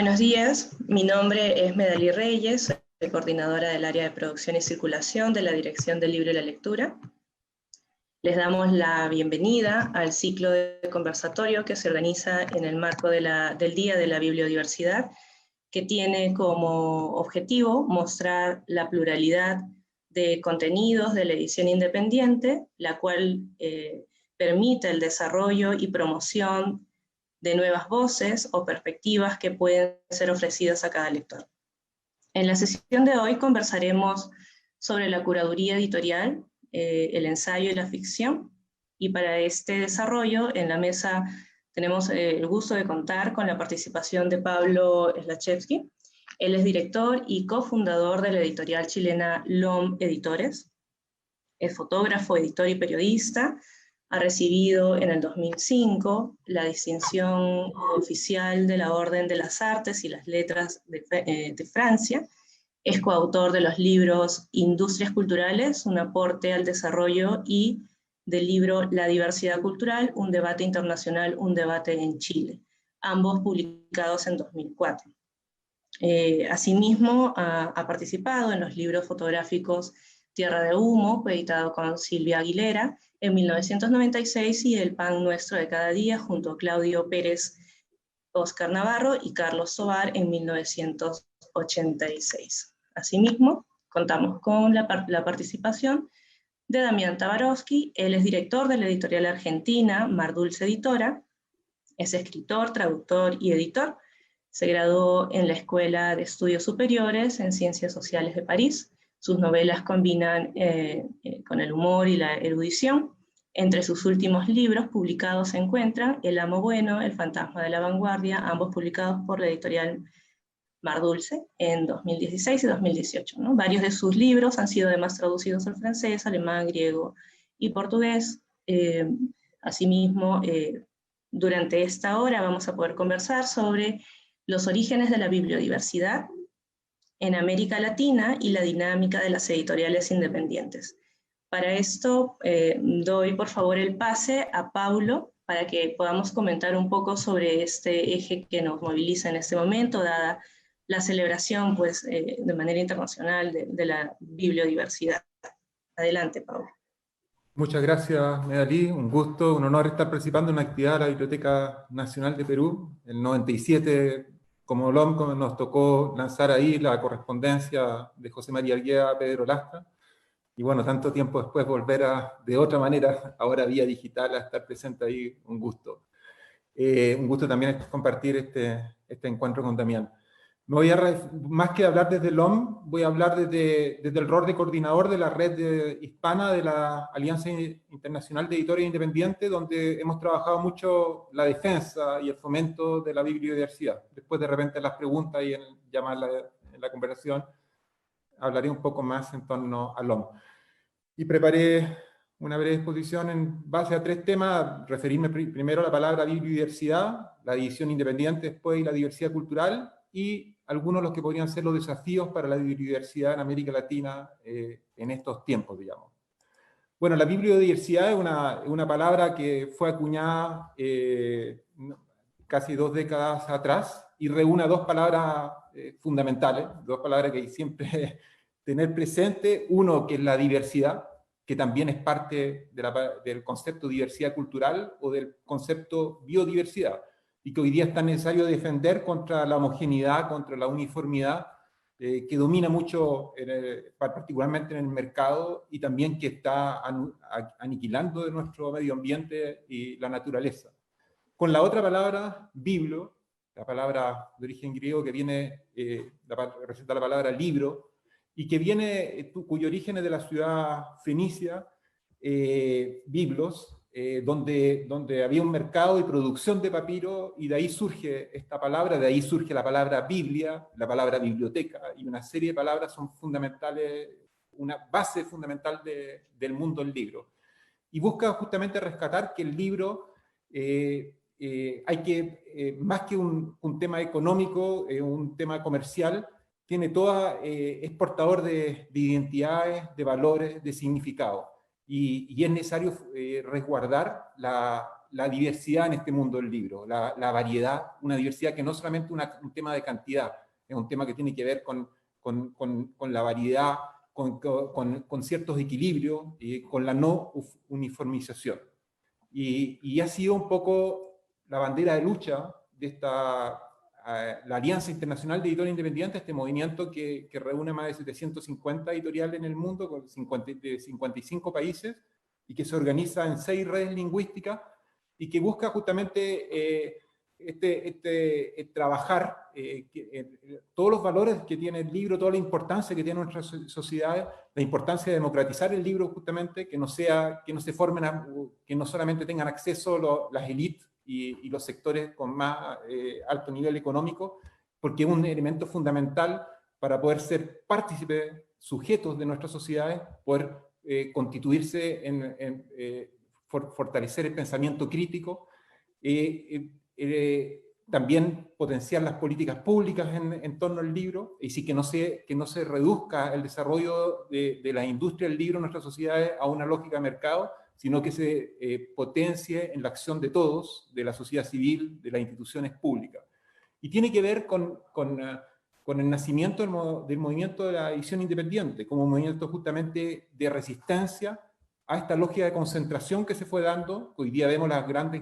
Buenos días, mi nombre es Medalí Reyes, soy coordinadora del área de producción y circulación de la Dirección del Libro y la Lectura. Les damos la bienvenida al ciclo de conversatorio que se organiza en el marco del Día de la Bibliodiversidad, que tiene como objetivo mostrar la pluralidad de contenidos de la edición independiente, la cual permite el desarrollo y promoción de nuevas voces o perspectivas que pueden ser ofrecidas a cada lector. En la sesión de hoy conversaremos sobre la curaduría editorial, el ensayo y la ficción, y para este desarrollo en la mesa tenemos el gusto de contar con la participación de Pablo Slachevsky. Él es director y cofundador de la editorial chilena LOM Editores, es fotógrafo, editor y periodista. Ha recibido en el 2005 la distinción oficial de la Orden de las Artes y las Letras de Francia. Es coautor de los libros Industrias Culturales, un aporte al desarrollo, y del libro La diversidad cultural, un debate internacional, un debate en Chile, ambos publicados en 2004. Asimismo, ha participado en los libros fotográficos Tierra de Humo, editado con Silvia Aguilera en 1996, y El Pan Nuestro de Cada Día, junto a Claudio Pérez, Oscar Navarro y Carlos Sobar en 1986. Asimismo, contamos con la participación de Damián Tabarovsky. Él es director de la editorial argentina Mar Dulce Editora, es escritor, traductor y editor. Se graduó en la Escuela de Estudios Superiores en Ciencias Sociales de París. Sus novelas combinan con el humor y la erudición. Entre sus últimos libros publicados se encuentran El Amo Bueno, El Fantasma de la Vanguardia, ambos publicados por la editorial Mar Dulce en 2016 y 2018, ¿no? Varios de sus libros han sido además traducidos al francés, alemán, griego y portugués. Asimismo, durante esta hora vamos a poder conversar sobre los orígenes de la bibliodiversidad en América Latina y la dinámica de las editoriales independientes. Para esto doy por favor el pase a Paulo para que podamos comentar un poco sobre este eje que nos moviliza en este momento, dada la celebración pues, de manera internacional de la bibliodiversidad. Adelante, Paulo. Muchas gracias, Medalí. Un gusto, un honor estar participando en una actividad de la Biblioteca Nacional de Perú. El 97, como LOM, nos tocó lanzar ahí la correspondencia de José María Argueda a Pedro Lastra. Y bueno, tanto tiempo después volver de otra manera, ahora vía digital, a estar presente ahí, un gusto. Un gusto también compartir este encuentro con Damián. Más que hablar desde LOM, voy a hablar desde el rol de coordinador de la red hispana de la Alianza Internacional de Editores Independientes, donde hemos trabajado mucho la defensa y el fomento de la bibliodiversidad. Después, de repente, las preguntas y en la conversación, hablaré un poco más en torno a LOM. Y preparé una breve exposición en base a 3 temas: referirme primero a la palabra bibliodiversidad, la división independiente después y la diversidad cultural, y algunos de los que podrían ser los desafíos para la bibliodiversidad en América Latina en estos tiempos, digamos. Bueno, la bibliodiversidad es una palabra que fue acuñada casi 2 décadas atrás y reúne 2 palabras fundamentales, 2 palabras que hay siempre tener presente. Uno, que es la diversidad, que también es parte del concepto diversidad cultural o del concepto biodiversidad, y que hoy día es tan necesario defender contra la homogeneidad, contra la uniformidad, que domina mucho, particularmente en el mercado, y también que está aniquilando de nuestro medio ambiente y la naturaleza. Con la otra palabra, biblio, la palabra de origen griego que viene, representa la palabra libro, y que viene, cuyo origen es de la ciudad fenicia, Biblos, donde había un mercado y producción de papiro, y de ahí surge esta palabra, de ahí surge la palabra Biblia, la palabra biblioteca, y una serie de palabras son fundamentales, una base fundamental del mundo del libro. Y busca justamente rescatar que el libro más que un tema económico, un tema comercial, es portador de identidades, de valores, de significado. Y es necesario resguardar la diversidad en este mundo del libro, la variedad, una diversidad que no es solamente un tema de cantidad, es un tema que tiene que ver con la variedad, con ciertos equilibrios, con la no uniformización. Y ha sido un poco la bandera de lucha de la Alianza Internacional de Editores Independientes, este movimiento que reúne más de 750 editoriales en el mundo, de 55 países, y que se organiza en 6 redes lingüísticas, y que busca justamente trabajar todos los valores que tiene el libro, toda la importancia que tiene nuestras sociedades, la importancia de democratizar el libro justamente, que no solamente tengan acceso las élites y los sectores con más alto nivel económico, porque es un elemento fundamental para poder ser partícipes, sujetos de nuestras sociedades, poder constituirse fortalecer el pensamiento crítico, también potenciar las políticas públicas en torno al libro, y sí que no se reduzca el desarrollo de la industria del libro en nuestras sociedades a una lógica de mercado, sino que se potencie en la acción de todos, de la sociedad civil, de las instituciones públicas. Y tiene que ver con el nacimiento del movimiento de la edición independiente, como un movimiento justamente de resistencia a esta lógica de concentración que se fue dando. Hoy día vemos los grandes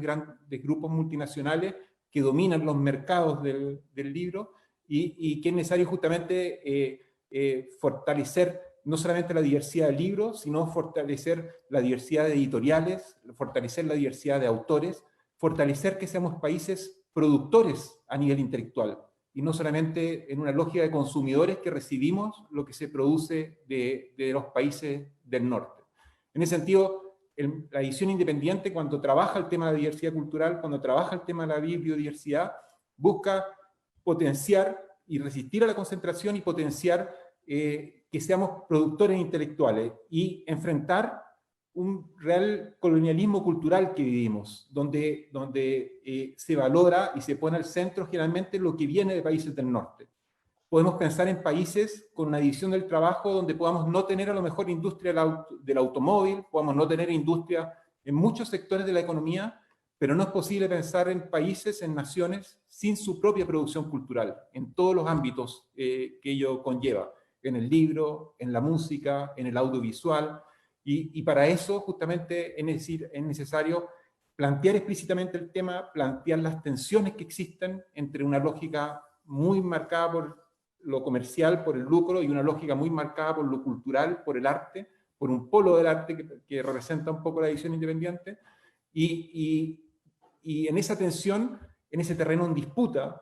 grupos multinacionales que dominan los mercados del libro, y que es necesario justamente fortalecer no solamente la diversidad del libro, sino fortalecer la diversidad de editoriales, fortalecer la diversidad de autores, fortalecer que seamos países productores a nivel intelectual, y no solamente en una lógica de consumidores que recibimos lo que se produce de los países del norte. En ese sentido, la edición independiente, cuando trabaja el tema de la diversidad cultural, cuando trabaja el tema de la biodiversidad, busca potenciar y resistir a la concentración y potenciar que seamos productores intelectuales y enfrentar un real colonialismo cultural que vivimos, donde se valora y se pone al centro generalmente lo que viene de países del norte. Podemos pensar en países con una división del trabajo donde podamos no tener a lo mejor industria del automóvil, podamos no tener industria en muchos sectores de la economía, pero no es posible pensar en países, en naciones, sin su propia producción cultural, en todos los ámbitos que ello conlleva, en el libro, en la música, en el audiovisual, y para eso justamente es necesario plantear explícitamente el tema, plantear las tensiones que existen entre una lógica muy marcada por lo comercial, por el lucro, y una lógica muy marcada por lo cultural, por el arte, por un polo del arte que representa un poco la edición independiente, y en esa tensión, en ese terreno en disputa,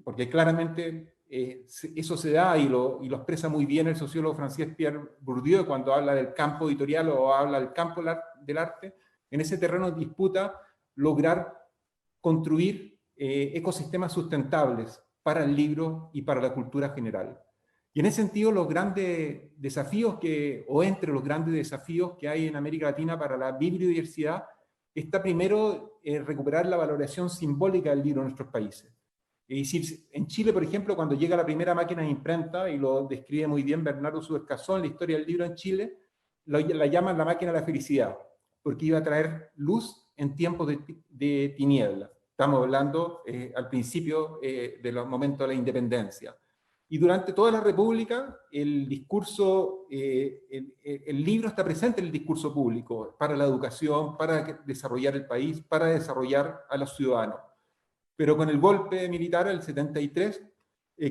porque claramente eso se da y lo expresa muy bien el sociólogo francés Pierre Bourdieu cuando habla del campo editorial o habla del campo del arte, en ese terreno en disputa lograr construir ecosistemas sustentables para el libro y para la cultura general. Y en ese sentido, los grandes desafíos entre los grandes desafíos que hay en América Latina para la bibliodiversidad, está primero recuperar la valoración simbólica del libro en nuestros países. Es decir, en Chile, por ejemplo, cuando llega la primera máquina de imprenta, y lo describe muy bien Bernardo Subercazón, la historia del libro en Chile, la llaman la máquina de la felicidad, porque iba a traer luz en tiempos de tiniebla. Estamos hablando al principio de los momentos de la independencia. Y durante toda la República, el discurso, el libro está presente en el discurso público, para la educación, para desarrollar el país, para desarrollar a los ciudadanos. Pero con el golpe militar del 73,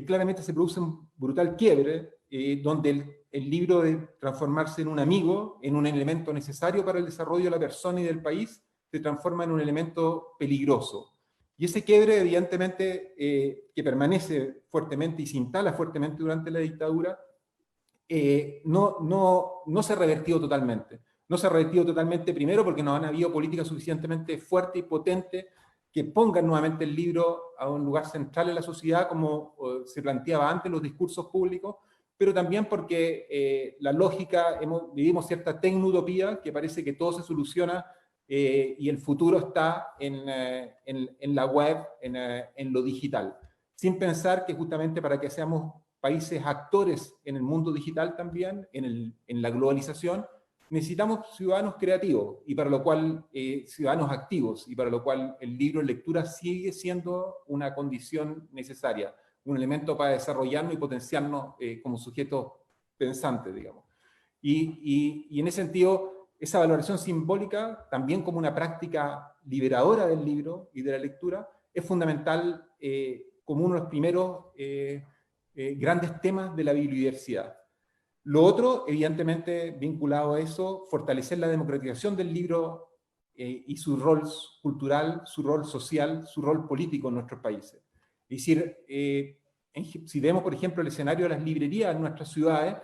claramente se produce un brutal quiebre, donde el libro de transformarse en un amigo, en un elemento necesario para el desarrollo de la persona y del país, se transforma en un elemento peligroso. Y ese quiebre, evidentemente, que permanece fuertemente y se instala fuertemente durante la dictadura, no se ha revertido totalmente. No se ha revertido totalmente, primero, porque no han habido políticas suficientemente fuertes y potentes que pongan nuevamente el libro a un lugar central en la sociedad, como se planteaba antes los discursos públicos, pero también porque la lógica, vivimos cierta tecnutopía, que parece que todo se soluciona y el futuro está en la web, en lo digital, sin pensar que justamente para que seamos países actores en el mundo digital también, en la globalización, necesitamos ciudadanos creativos, y para lo cual, ciudadanos activos, y para lo cual el libro en lectura sigue siendo una condición necesaria, un elemento para desarrollarnos y potenciarnos como sujetos pensantes, digamos. Y en ese sentido, esa valoración simbólica, también como una práctica liberadora del libro y de la lectura, es fundamental como uno de los primeros grandes temas de la bibliodiversidad. Lo otro, evidentemente, vinculado a eso, fortalecer la democratización del libro y su rol cultural, su rol social, su rol político en nuestros países. Es decir, si vemos, por ejemplo, el escenario de las librerías en nuestras ciudades,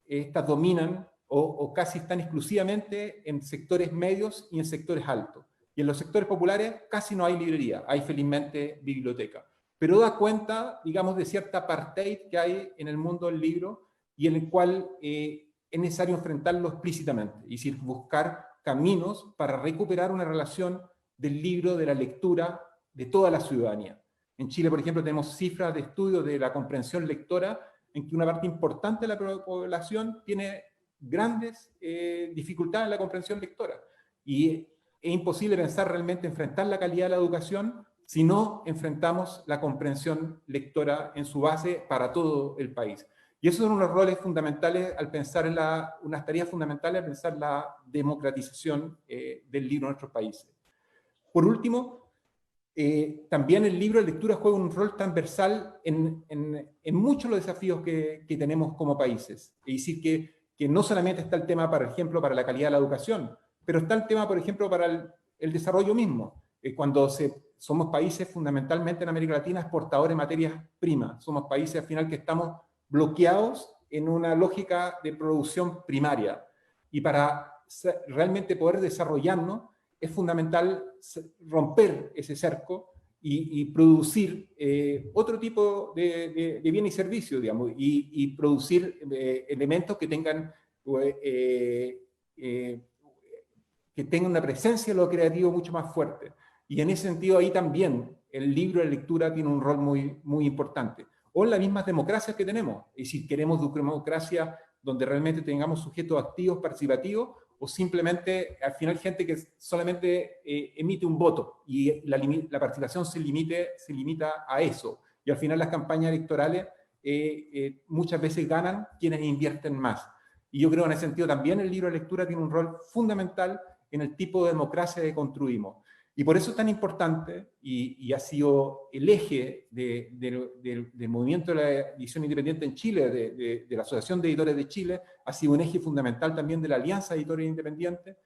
estas dominan o casi están exclusivamente en sectores medios y en sectores altos. Y en los sectores populares casi no hay librería, hay felizmente biblioteca. Pero da cuenta, digamos, de cierta apartheid que hay en el mundo del libro, y en el cual es necesario enfrentarlo explícitamente, es decir, buscar caminos para recuperar una relación del libro, de la lectura, de toda la ciudadanía. En Chile, por ejemplo, tenemos cifras de estudios de la comprensión lectora, en que una parte importante de la población tiene grandes dificultades en la comprensión lectora. Y es imposible pensar realmente enfrentar la calidad de la educación si no enfrentamos la comprensión lectora en su base para todo el país. Y esos son unos roles fundamentales al pensar en unas tareas fundamentales al pensar la democratización del libro en nuestros países. Por último, también el libro de lectura juega un rol transversal en muchos de los desafíos que tenemos como países. Es decir, que no solamente está el tema, por ejemplo, para la calidad de la educación, pero está el tema, por ejemplo, para el desarrollo mismo. Cuando somos países fundamentalmente en América Latina exportadores de materias primas, somos países al final que estamos bloqueados en una lógica de producción primaria. Y para realmente poder desarrollarnos es fundamental romper ese cerco y producir otro tipo de bienes y servicios, digamos, y producir elementos que tengan una presencia en lo creativo mucho más fuerte. Y en ese sentido ahí también el libro de lectura tiene un rol muy, muy importante. O en las mismas democracias que tenemos. Es decir, queremos democracia donde realmente tengamos sujetos activos, participativos, o simplemente, al final, gente que solamente emite un voto y la participación se limita a eso. Y al final las campañas electorales muchas veces ganan quienes invierten más. Y yo creo en ese sentido también el libro de lectura tiene un rol fundamental en el tipo de democracia que construimos. Y por eso es tan importante, y ha sido el eje del movimiento de la edición independiente en Chile, de la Asociación de Editores de Chile, ha sido un eje fundamental también de la Alianza de Editores Independientes,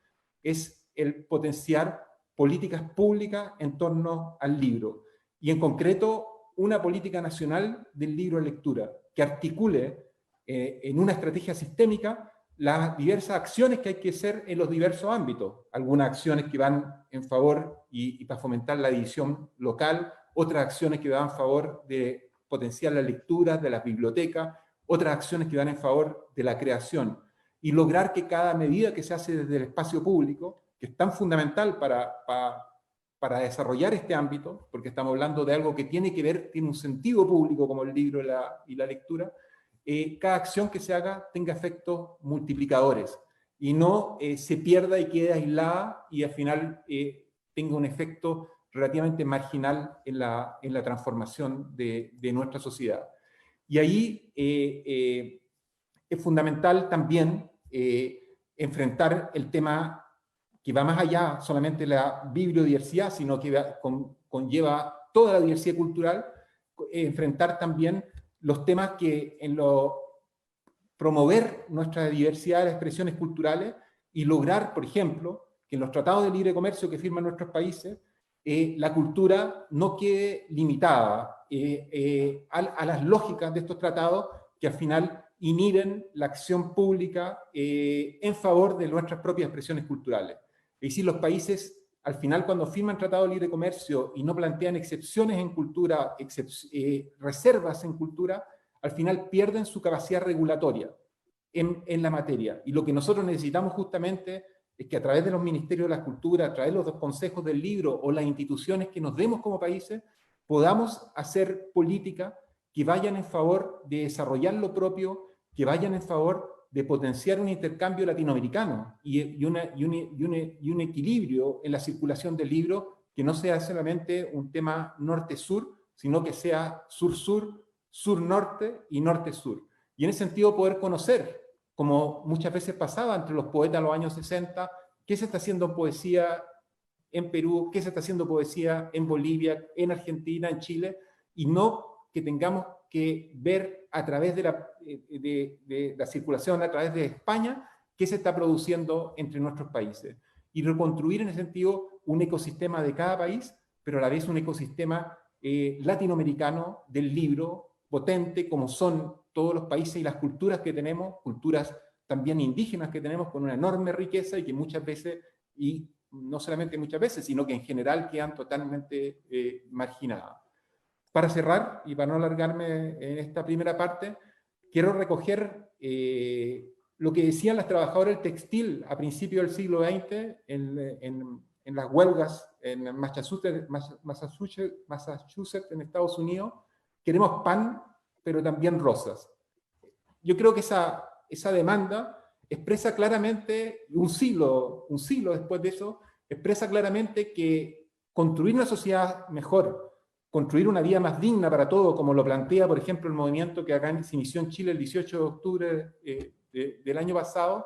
es el potenciar políticas públicas en torno al libro. Y en concreto, una política nacional del libro de lectura, que articule en una estrategia sistémica las diversas acciones que hay que hacer en los diversos ámbitos. Algunas acciones que van en favor y para fomentar la edición local, otras acciones que van en favor de potenciar la lectura de las bibliotecas, otras acciones que van en favor de la creación, y lograr que cada medida que se hace desde el espacio público, que es tan fundamental para desarrollar este ámbito, porque estamos hablando de algo que tiene que ver, tiene un sentido público como el libro y la lectura, cada acción que se haga tenga efectos multiplicadores y no se pierda y quede aislada y al final tenga un efecto relativamente marginal en la transformación de nuestra sociedad. Y ahí es fundamental también enfrentar el tema que va más allá solamente de la bibliodiversidad, sino que conlleva toda la diversidad cultural, enfrentar también los temas que promover nuestra diversidad de expresiones culturales y lograr, por ejemplo, que en los tratados de libre comercio que firman nuestros países, la cultura no quede limitada a las lógicas de estos tratados que al final inhiben la acción pública en favor de nuestras propias expresiones culturales. Es decir, los países, al final, cuando firman tratado de libre comercio y no plantean excepciones en cultura, reservas en cultura, al final pierden su capacidad regulatoria en la materia. Y lo que nosotros necesitamos justamente es que a través de los ministerios de la cultura, a través de los consejos del libro o las instituciones que nos demos como países, podamos hacer política que vayan en favor de desarrollar lo propio, que vayan en favor de potenciar un intercambio latinoamericano y un equilibrio en la circulación del libro, que no sea solamente un tema norte-sur, sino que sea sur-sur, sur-norte y norte-sur. Y en ese sentido poder conocer, como muchas veces pasaba entre los poetas de los años 60, qué se está haciendo en poesía en Perú, qué se está haciendo poesía en Bolivia, en Argentina, en Chile, y no que tengamos que ver a través de la circulación, a través de España, qué se está produciendo entre nuestros países. Y reconstruir en ese sentido un ecosistema de cada país, pero a la vez un ecosistema latinoamericano del libro, potente como son todos los países y las culturas que tenemos, culturas también indígenas que tenemos con una enorme riqueza y que muchas veces, y no solamente muchas veces, sino que en general quedan totalmente marginadas. Para cerrar, y para no alargarme en esta primera parte, quiero recoger lo que decían las trabajadoras del textil a principios del siglo XX en las huelgas en Massachusetts, en Estados Unidos. Queremos pan, pero también rosas. Yo creo que esa demanda expresa claramente, un siglo después de eso, expresa claramente que construir una sociedad mejor, construir una vida más digna para todos, como lo plantea, por ejemplo, el movimiento que acá se inició en Chile el 18 de octubre del año pasado,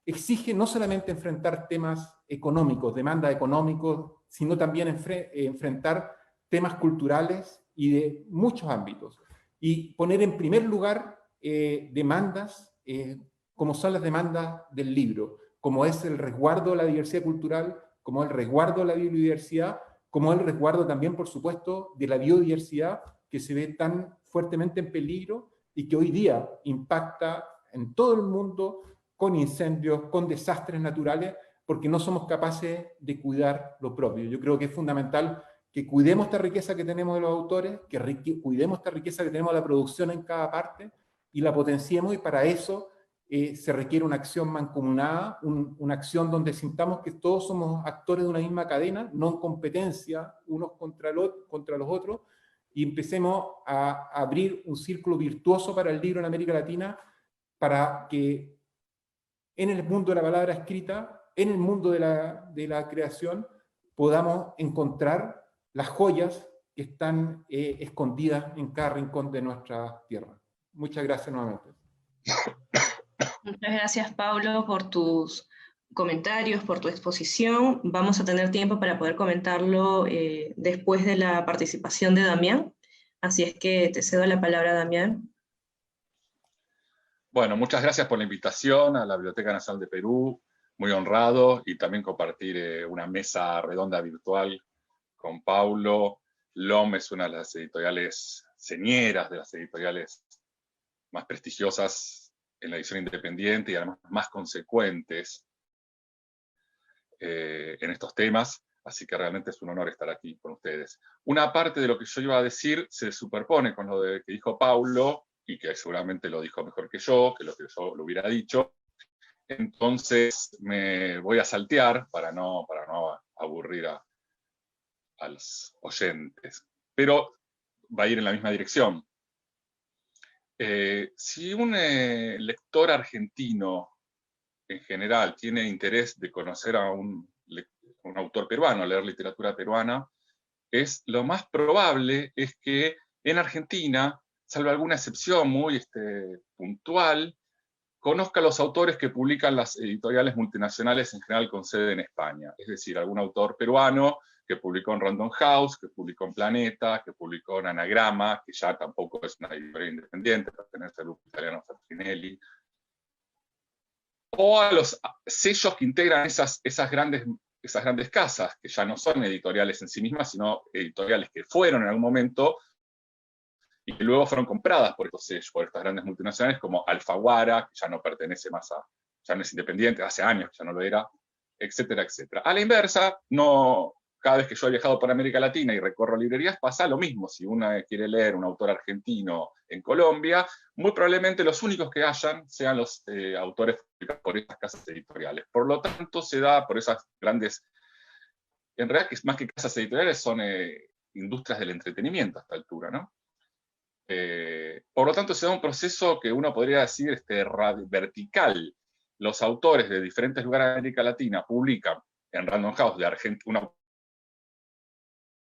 exige no solamente enfrentar temas económicos, demandas económicos, sino también enfrentar temas culturales y de muchos ámbitos. Y poner en primer lugar demandas como son las demandas del libro, como es el resguardo de la diversidad cultural, como el resguardo de la biodiversidad, como el resguardo también, por supuesto, de la biodiversidad que se ve tan fuertemente en peligro y que hoy día impacta en todo el mundo con incendios, con desastres naturales, porque no somos capaces de cuidar lo propio. Yo creo que es fundamental que cuidemos esta riqueza que tenemos de los autores, que cuidemos esta riqueza que tenemos de la producción en cada parte y la potenciemos, y para eso se requiere una acción mancomunada, una acción donde sintamos que todos somos actores de una misma cadena, no en competencia unos contra los otros, y empecemos a abrir un círculo virtuoso para el libro en América Latina, para que en el mundo de la palabra escrita, en el mundo de la creación, podamos encontrar las joyas que están escondidas en cada rincón de nuestra tierra. Muchas gracias nuevamente. Muchas gracias, Pablo, por tus comentarios, por tu exposición. Vamos a tener tiempo para poder comentarlo después de la participación de Damián. Así es que te cedo la palabra, Damián. Bueno, muchas gracias por la invitación a la Biblioteca Nacional de Perú. Muy honrado, y también compartir una mesa redonda virtual con Paulo. LOM es una de las editoriales señeras, de las editoriales más prestigiosas en la edición independiente y además más consecuentes en estos temas, así que realmente es un honor estar aquí con ustedes. Una parte de lo que yo iba a decir se superpone con lo que dijo Paulo, y que seguramente lo dijo mejor que yo, que lo que yo lo hubiera dicho. Entonces me voy a saltear para no aburrir a los oyentes, pero va a ir en la misma dirección. Si un lector argentino en general tiene interés de conocer a un autor peruano, leer literatura peruana, lo más probable es que en Argentina, salvo alguna excepción muy puntual, conozca a los autores que publican las editoriales multinacionales en general con sede en España. Es decir, algún autor peruano que publicó en Random House, que publicó en Planeta, que publicó en Anagrama, que ya tampoco es una editorial independiente, pertenece al grupo italiano Feltrinelli, o a los sellos que integran esas grandes casas, que ya no son editoriales en sí mismas, sino editoriales que fueron en algún momento y que luego fueron compradas por estos sellos, por estas grandes multinacionales, como Alfaguara, que ya no pertenece más ya no es independiente, hace años que ya no lo era, etcétera, etcétera. A la inversa, cada vez que yo he viajado por América Latina y recorro librerías, pasa lo mismo. Si uno quiere leer un autor argentino en Colombia, muy probablemente los únicos que hayan sean los autores publicados por esas casas editoriales. Por lo tanto, se da por esas grandes, en realidad, que más que casas editoriales, son industrias del entretenimiento a esta altura, ¿no? Por lo tanto, se da un proceso que uno podría decir vertical. Los autores de diferentes lugares de América Latina publican en Random House de un autor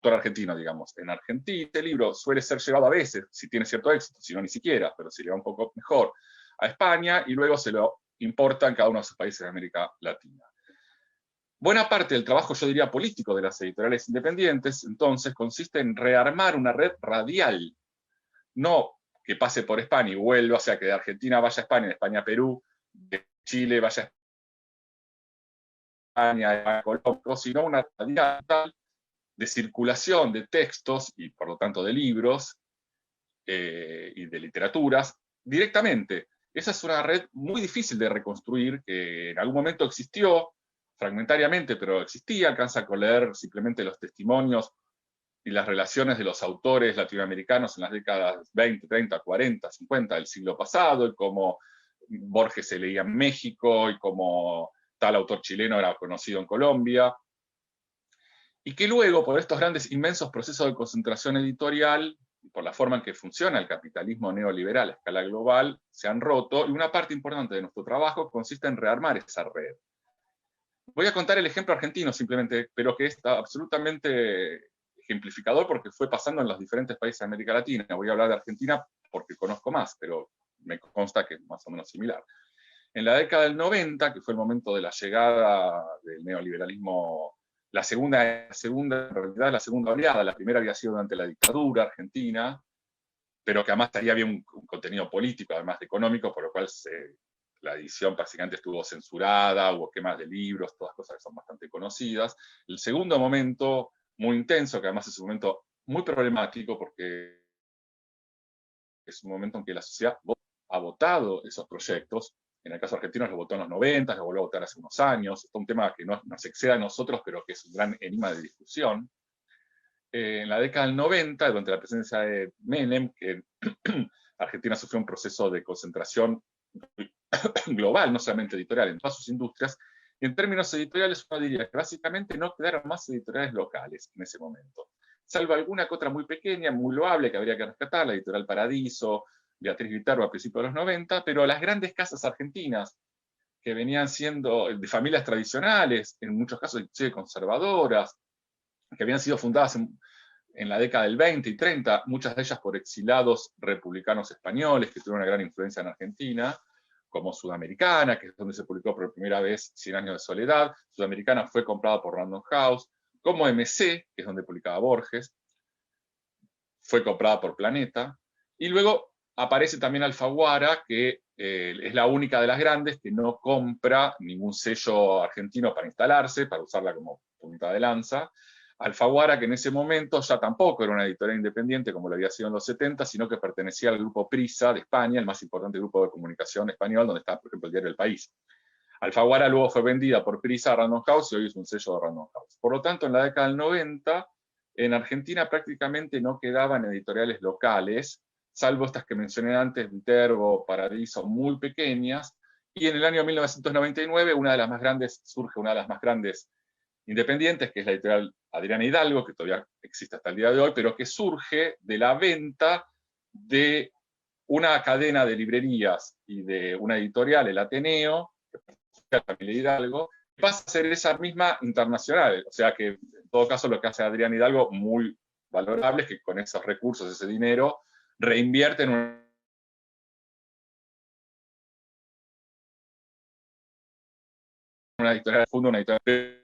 argentino, digamos, en Argentina. Este libro suele ser llevado a veces, si tiene cierto éxito, si no ni siquiera, pero si le va un poco mejor, a España, y luego se lo importa en cada uno de esos países de América Latina. Buena parte del trabajo, yo diría, político de las editoriales independientes, entonces, consiste en rearmar una red radial, no que pase por España y vuelva, o sea, que de Argentina vaya a España, de España a Perú, de Chile vaya a España, a Colombia, sino una radial de circulación de textos y, por lo tanto, de libros y de literaturas directamente. Esa es una red muy difícil de reconstruir, que en algún momento existió, fragmentariamente, pero existía. Alcanza a leer simplemente los testimonios y las relaciones de los autores latinoamericanos en las décadas 20, 30, 40, 50 del siglo pasado, y cómo Borges se leía en México, y cómo tal autor chileno era conocido en Colombia, y que luego, por estos grandes, inmensos procesos de concentración editorial, y por la forma en que funciona el capitalismo neoliberal a escala global, se han roto, y una parte importante de nuestro trabajo consiste en rearmar esa red. Voy a contar el ejemplo argentino simplemente, pero que está absolutamente ejemplificador porque fue pasando en los diferentes países de América Latina. Voy a hablar de Argentina porque conozco más, pero me consta que es más o menos similar. En la década del 90, que fue el momento de la llegada del neoliberalismo, la segunda oleada, la primera había sido durante la dictadura argentina, pero que además había un contenido político, además de económico, por lo cual la edición prácticamente estuvo censurada, hubo quemas de libros, todas cosas que son bastante conocidas. El segundo momento, muy intenso, que además es un momento muy problemático porque es un momento en que la sociedad ha votado esos proyectos. En el caso argentino lo votó en los 90, lo volvió a votar hace unos años. Es un tema que no nos excede a nosotros, pero que es un gran enigma de discusión. En la década del 90, durante la presencia de Menem, que Argentina sufrió un proceso de concentración global, no solamente editorial, en todas sus industrias, y en términos editoriales uno diría que básicamente no quedaron más editoriales locales en ese momento, salvo alguna que otra muy pequeña, muy loable, que habría que rescatar, la Editorial Paradiso, Beatriz Viterbo a principios de los 90, pero las grandes casas argentinas, que venían siendo de familias tradicionales, en muchos casos conservadoras, que habían sido fundadas en la década del 20 y 30, muchas de ellas por exilados republicanos españoles que tuvieron una gran influencia en Argentina, como Sudamericana, que es donde se publicó por primera vez 100 años de soledad. Sudamericana fue comprada por Random House, como MC, que es donde publicaba Borges, fue comprada por Planeta, y luego aparece también Alfaguara, que es la única de las grandes que no compra ningún sello argentino para instalarse, para usarla como punta de lanza. Alfaguara, que en ese momento ya tampoco era una editorial independiente como lo había sido en los 70, sino que pertenecía al grupo Prisa de España, el más importante grupo de comunicación español, donde está, por ejemplo, el diario El País. Alfaguara luego fue vendida por Prisa a Random House y hoy es un sello de Random House. Por lo tanto, en la década del 90, en Argentina prácticamente no quedaban editoriales locales, salvo estas que mencioné antes, Viterbo, Paradiso, muy pequeñas, y en el año 1999 surge una de las más grandes independientes, que es la editorial Adriana Hidalgo, que todavía existe hasta el día de hoy, pero que surge de la venta de una cadena de librerías y de una editorial, el Ateneo, que pertenece a la familia Hidalgo, pasa a ser esa misma internacional. O sea que, en todo caso, lo que hace Adriana Hidalgo, muy valorable, es que con esos recursos, ese dinero, reinvierte en una editorial, funda una editorial,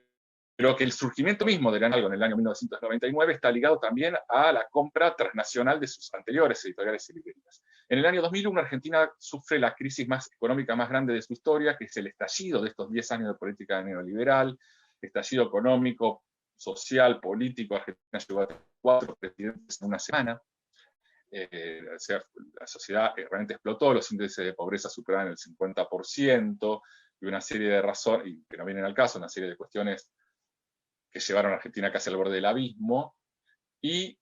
pero que el surgimiento mismo de Hidalgo en el año 1999 está ligado también a la compra transnacional de sus anteriores editoriales y librerías. En el año 2001, Argentina sufre la crisis económica más grande de su historia, que es el estallido de estos 10 años de política neoliberal, estallido económico, social, político. Argentina llegó a 4 presidentes en una semana. O sea, la sociedad realmente explotó, los índices de pobreza superaban el 50%, y una serie de razones, y que no vienen al caso, una serie de cuestiones que llevaron a Argentina casi al borde del abismo. Y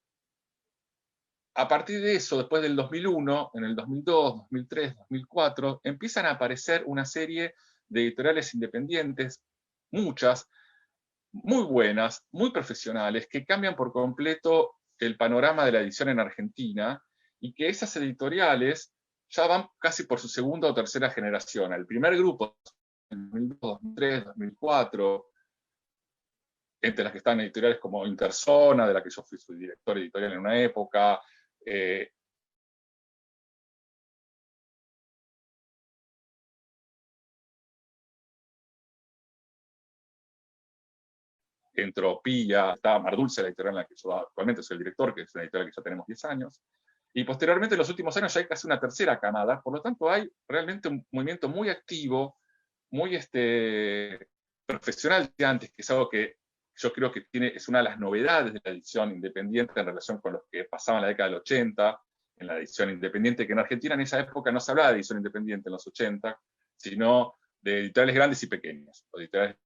a partir de eso, después del 2001, en el 2002, 2003, 2004, empiezan a aparecer una serie de editoriales independientes, muchas, muy buenas, muy profesionales, que cambian por completo el panorama de la edición en Argentina y que esas editoriales ya van casi por su segunda o tercera generación. El primer grupo, en 2002, 2003, 2004, entre las que están editoriales como Interzona, de la que yo fui su director editorial en una época, Entropía, estaba Mar Dulce, la editorial en la que yo actualmente soy el director, que es una editorial que ya tenemos 10 años, y posteriormente en los últimos años ya hay casi una tercera camada, por lo tanto hay realmente un movimiento muy activo, muy profesional de antes, que es algo que yo creo que es una de las novedades de la edición independiente en relación con los que pasaban la década del 80, en la edición independiente, que en Argentina en esa época no se hablaba de edición independiente en los 80, sino de editoriales grandes y pequeñas, o editoriales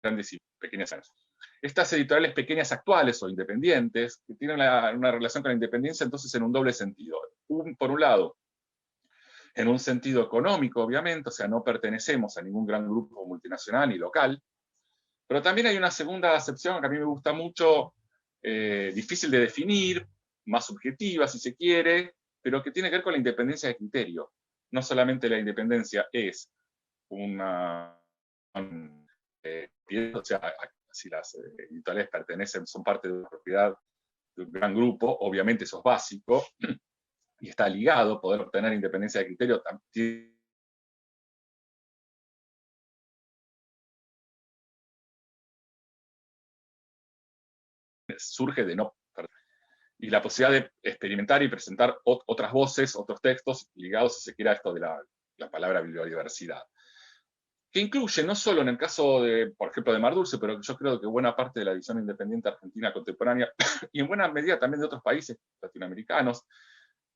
grandes y pequeñas años. Estas editoriales pequeñas actuales o independientes, que tienen una relación con la independencia entonces en un doble sentido. Por un lado, en un sentido económico, obviamente, o sea, no pertenecemos a ningún gran grupo multinacional ni local, pero también hay una segunda acepción que a mí me gusta mucho, difícil de definir, más subjetiva si se quiere, pero que tiene que ver con la independencia de criterio. No solamente la independencia es una... o sea, si las editoriales son parte de una propiedad de un gran grupo, obviamente eso es básico, y está ligado, poder obtener independencia de criterio también surge de no perder. Y la posibilidad de experimentar y presentar otras voces, otros textos ligados, si se quiere, a esto de la palabra bibliodiversidad. Que incluye no solo en el caso de, por ejemplo, de Mar Dulce, pero yo creo que buena parte de la edición independiente argentina contemporánea, y en buena medida también de otros países latinoamericanos,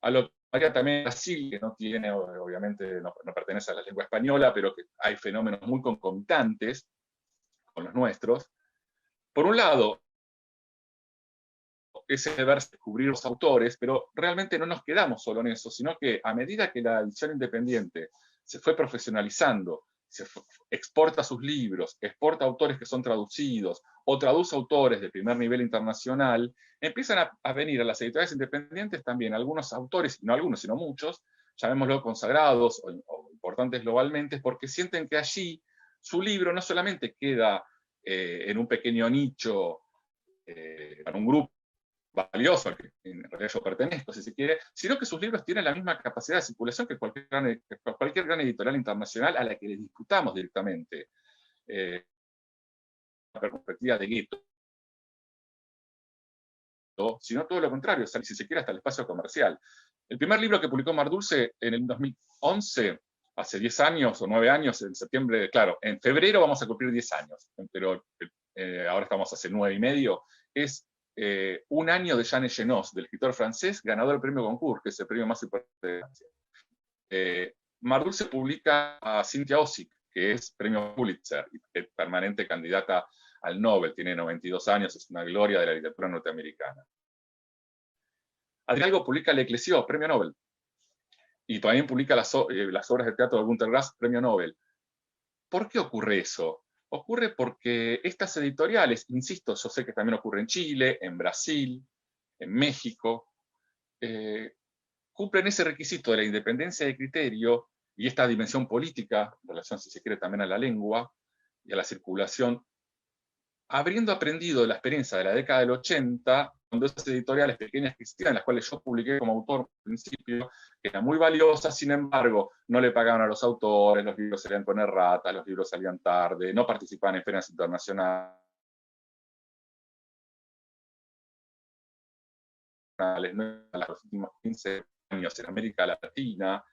a lo que haría también Brasil, que no tiene, obviamente, no pertenece a la lengua española, pero que hay fenómenos muy concomitantes con los nuestros. Por un lado, ese deber descubrir los autores, pero realmente no nos quedamos solo en eso, sino que a medida que la edición independiente se fue profesionalizando, exporta sus libros, exporta autores que son traducidos, o traduce autores de primer nivel internacional, empiezan a venir a las editoriales independientes también algunos autores, no algunos, sino muchos, llamémoslo consagrados o importantes globalmente, porque sienten que allí su libro no solamente queda en un pequeño nicho, para un grupo valioso al que en realidad yo pertenezco, si se quiere, sino que sus libros tienen la misma capacidad de circulación que cualquier gran editorial internacional a la que les disputamos directamente. La perspectiva de gueto, sino todo lo contrario, si se quiere, hasta el espacio comercial. El primer libro que publicó Mar Dulce en el 2011, hace 10 años o 9 años, en septiembre, claro, en febrero vamos a cumplir 10 años, pero ahora estamos hace 9 y medio, es Un año de Jean Genos, del escritor francés, ganador del premio Goncourt, que es el premio más importante de Francia. Mar Dulce publica a Cynthia Ozick, que es premio Pulitzer, y permanente candidata al Nobel, tiene 92 años, es una gloria de la literatura norteamericana. Adrián Galgo publica L'Eclésio, premio Nobel, y también publica las obras de teatro de Günter Grass, premio Nobel. ¿Por qué ocurre eso? Ocurre porque estas editoriales, insisto, yo sé que también ocurre en Chile, en Brasil, en México, cumplen ese requisito de la independencia de criterio y esta dimensión política, en relación, si se quiere, también a la lengua y a la circulación, habiendo aprendido de la experiencia de la década del 80, cuando esas editoriales pequeñas que existían, las cuales yo publiqué como autor al principio, que eran muy valiosas, sin embargo, no le pagaban a los autores, los libros salían con errata, los libros salían tarde, no participaban en ferias internacionales, en los últimos 15 años en América Latina,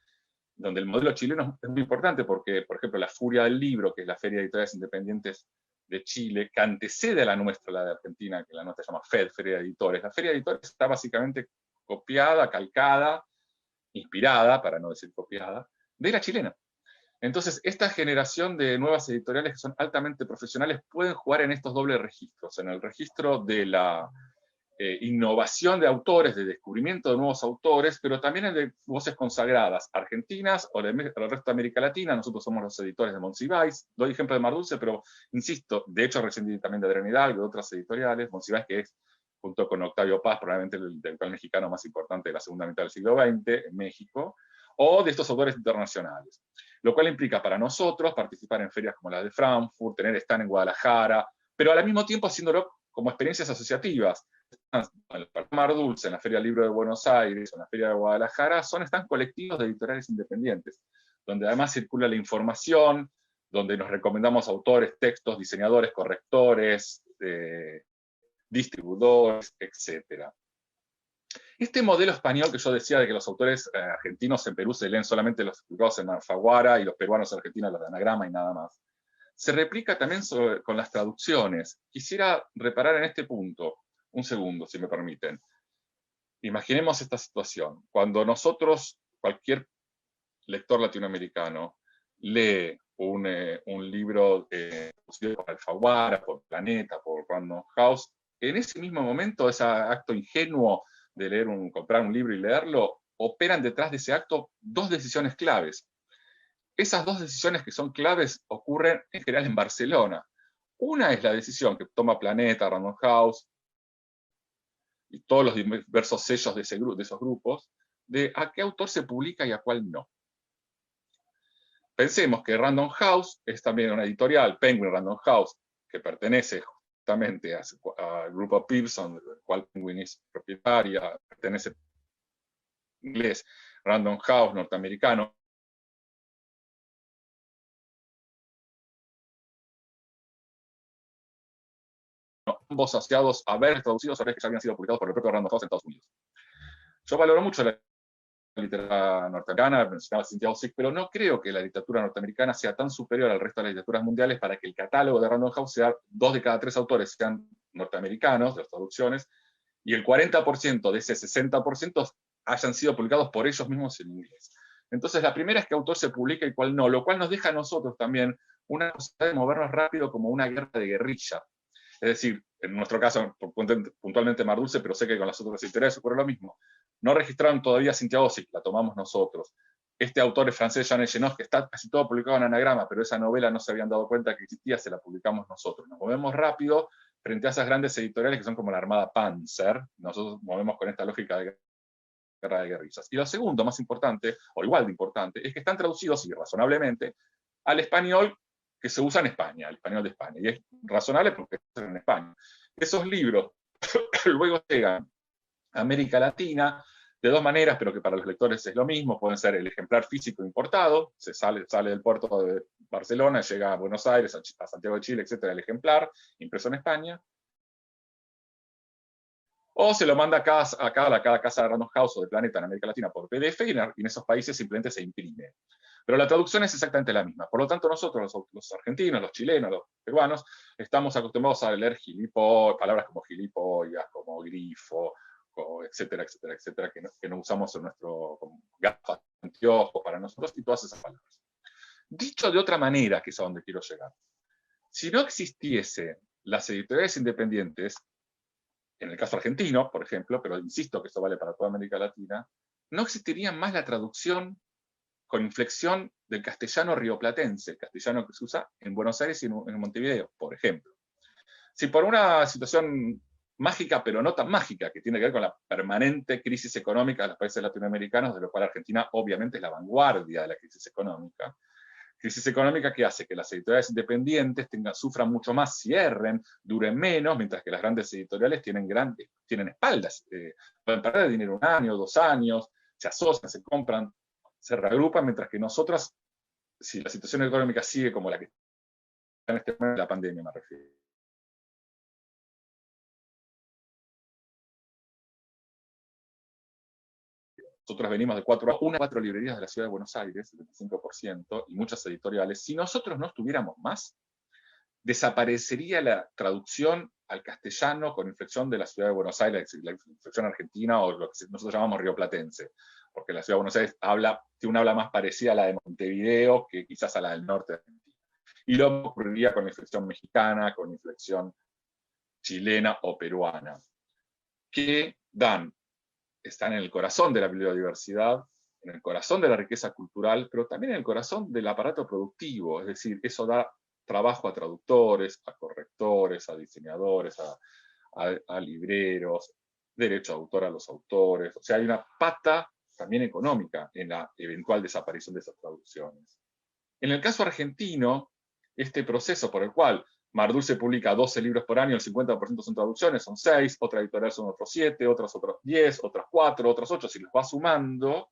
donde el modelo chileno es muy importante porque, por ejemplo, la Furia del Libro, que es la Feria de Editoriales Independientes de Chile, que antecede a la nuestra, la de Argentina, que la nuestra se llama FED, Feria de Editores. La Feria de Editores está básicamente copiada, calcada, inspirada, para no decir copiada, de la chilena. Entonces, esta generación de nuevas editoriales que son altamente profesionales pueden jugar en estos dobles registros, en el registro de la innovación de autores, de descubrimiento de nuevos autores, pero también de voces consagradas, argentinas o del resto de América Latina. Nosotros somos los editores de Monsiváis. Doy ejemplo de Mar Dulce, pero insisto, de hecho recién también de Adrián Hidalgo, de otras editoriales. Monsiváis, que es junto con Octavio Paz, probablemente el intelectual mexicano más importante de la segunda mitad del siglo XX en México, o de estos autores internacionales. Lo cual implica para nosotros participar en ferias como la de Frankfurt, tener stand en Guadalajara, pero al mismo tiempo haciéndolo como experiencias asociativas. En el Parque Mar Dulce, en la Feria del Libro de Buenos Aires, en la Feria de Guadalajara, son stands colectivos de editoriales independientes, donde además circula la información, donde nos recomendamos autores, textos, diseñadores, correctores, distribuidores, etc. Este modelo español que yo decía de que los autores argentinos en Perú se leen solamente los publicados en Alfaguara y los peruanos en Argentina los de Anagrama y nada más, se replica también con las traducciones. Quisiera reparar en este punto, un segundo, si me permiten. Imaginemos esta situación. Cuando nosotros, cualquier lector latinoamericano, lee un libro producido por Alfaguara, por Planeta, por Random House, en ese mismo momento, ese acto ingenuo de comprar un libro y leerlo, operan detrás de ese acto dos decisiones claves. Esas dos decisiones que son claves ocurren en general en Barcelona. Una es la decisión que toma Planeta, Random House y todos los diversos sellos de esos grupos, de a qué autor se publica y a cuál no. Pensemos que Random House es también una editorial, Penguin Random House, que pertenece justamente al grupo Pearson, del cual Penguin es propietaria, pertenece a inglés, Random House norteamericano. Ambos asociados a haber traducido sobre que ya habían sido publicados por el propio Random House en Estados Unidos. Yo valoro mucho la literatura norteamericana, mencionaba Santiago Sick, pero no creo que la literatura norteamericana sea tan superior al resto de las literaturas mundiales para que el catálogo de Random House sea 2 de cada 3 autores sean norteamericanos, de las traducciones, y el 40% de ese 60% hayan sido publicados por ellos mismos en inglés. Entonces, la primera es que autor se publica y cuál no, lo cual nos deja a nosotros también una posibilidad de movernos rápido como una guerra de guerrilla. Es decir, en nuestro caso, puntualmente Mar Dulce, pero sé que con las otras editoriales ocurre lo mismo. No registraron todavía Santiago Sick, la tomamos nosotros. Este autor es francés, Jean Echenot, que está casi todo publicado en Anagrama, pero esa novela no se habían dado cuenta que existía, se la publicamos nosotros. Nos movemos rápido frente a esas grandes editoriales que son como la Armada Panzer. Nosotros movemos con esta lógica de guerra de guerrillas. Y lo segundo, más importante, o igual de importante, es que están traducidos, y razonablemente, al español que se usa en España, el español de España. Y es razonable porque se usa en España. Esos libros luego llegan a América Latina de dos maneras, pero que para los lectores es lo mismo. Pueden ser el ejemplar físico importado, sale del puerto de Barcelona, llega a Buenos Aires, a Santiago de Chile, etc., el ejemplar, impreso en España. O se lo manda a cada casa de Random House o de Planeta en América Latina por PDF y en esos países simplemente se imprime. Pero la traducción es exactamente la misma. Por lo tanto, nosotros, los argentinos, los chilenos, los peruanos, estamos acostumbrados a leer palabras como gilipollas, como grifo, etcétera, etcétera, etcétera, que no usamos en nuestro gafas, anteojos para nosotros, y todas esas palabras. Dicho de otra manera, que es a donde quiero llegar. Si no existiese las editoriales independientes, en el caso argentino, por ejemplo, pero insisto que esto vale para toda América Latina, no existiría más la traducción con inflexión del castellano rioplatense, el castellano que se usa en Buenos Aires y en Montevideo, por ejemplo. Si por una situación mágica, pero no tan mágica, que tiene que ver con la permanente crisis económica de los países latinoamericanos, de lo cual Argentina obviamente es la vanguardia de la crisis económica que hace que las editoriales independientes sufran mucho más, cierren, duren menos, mientras que las grandes editoriales tienen espaldas, pueden perder dinero 1 año, 2 años, se asocian, se compran, se reagrupan, mientras que nosotras, si la situación económica sigue como la que está en este momento, la pandemia me refiero. Nosotros venimos de 4 librerías de la ciudad de Buenos Aires, el 25%, y muchas editoriales. Si nosotros no estuviéramos más, desaparecería la traducción al castellano con inflexión de la ciudad de Buenos Aires, la inflexión argentina o lo que nosotros llamamos rioplatense, porque la ciudad de Buenos Aires tiene una habla más parecida a la de Montevideo que quizás a la del norte de Argentina. Y lo ocurriría con inflexión mexicana, con inflexión chilena o peruana, que están en el corazón de la biodiversidad, en el corazón de la riqueza cultural, pero también en el corazón del aparato productivo. Es decir, eso da trabajo a traductores, a correctores, a diseñadores, a libreros, derecho de autor a los autores. O sea, hay una pata también económica en la eventual desaparición de esas traducciones. En el caso argentino, este proceso por el cual Mar Dulce publica 12 libros por año, el 50% son traducciones, son 6, otra editorial son otros 7, otros 10, otras 4, otras 8, si los va sumando,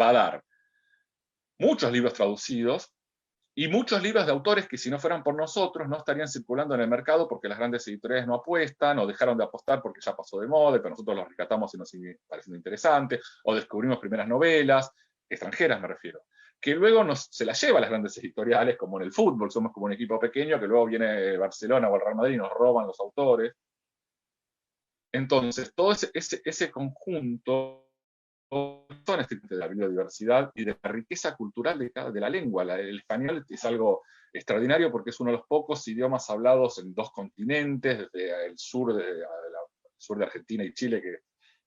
va a dar muchos libros traducidos y muchos libros de autores que si no fueran por nosotros no estarían circulando en el mercado porque las grandes editoriales no apuestan o dejaron de apostar porque ya pasó de moda, pero nosotros los rescatamos y nos sigue pareciendo interesante, o descubrimos primeras novelas, extranjeras me refiero, que luego se las lleva a las grandes editoriales, como en el fútbol, somos como un equipo pequeño, que luego viene Barcelona o el Real Madrid y nos roban los autores. Entonces, todo ese conjunto son de la biodiversidad y de la riqueza cultural de la lengua. El español es algo extraordinario porque es uno de los pocos idiomas hablados en 2 continentes, desde el sur de Argentina y Chile, que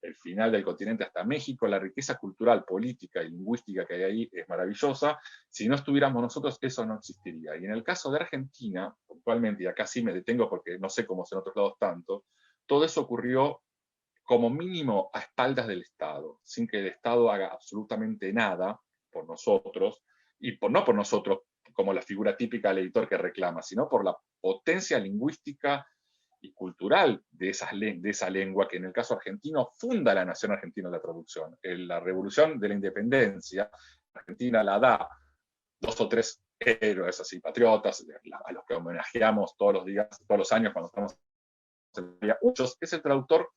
el final del continente hasta México. La riqueza cultural, política y lingüística que hay ahí es maravillosa. Si no estuviéramos nosotros, eso no existiría. Y en el caso de Argentina, puntualmente, y acá sí me detengo porque no sé cómo es en otros lados tanto, todo eso ocurrió como mínimo a espaldas del Estado, sin que el Estado haga absolutamente nada por nosotros, y no por nosotros como la figura típica del editor que reclama, sino por la potencia lingüística y cultural de esa lengua que en el caso argentino funda la nación argentina de la traducción. La revolución de la independencia, Argentina la da 2 o 3 héroes así, patriotas, a los que homenajeamos todos los días, todos los años cuando estamos en el día. Muchos es el traductor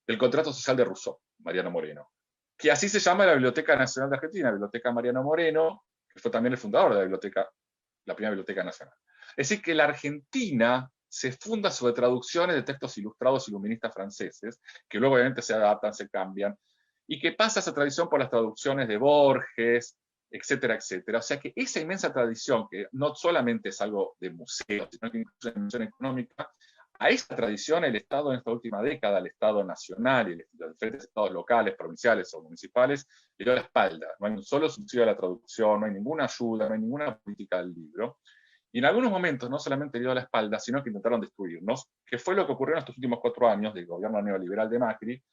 del contrato social de Rousseau, Mariano Moreno, que así se llama la Biblioteca Nacional de Argentina, Biblioteca Mariano Moreno, que fue también el fundador de la primera Biblioteca Nacional. Es decir, que la Argentina se funda sobre traducciones de textos ilustrados iluministas franceses, que luego obviamente se adaptan, se cambian, y que pasa esa tradición por las traducciones de Borges, etcétera, etcétera. O sea que esa inmensa tradición, que no solamente es algo de museos, sino que incluso es una dimensión económica, a esa tradición el Estado en esta última década, el Estado nacional y los diferentes estados locales, provinciales o municipales, le dio la espalda. No hay un solo subsidio a la traducción, no hay ninguna ayuda, no hay ninguna política del libro. Y en algunos momentos no solamente le dio la espalda, sino que intentaron destruirnos, que fue lo que ocurrió en estos últimos 4 años del gobierno neoliberal de Macri,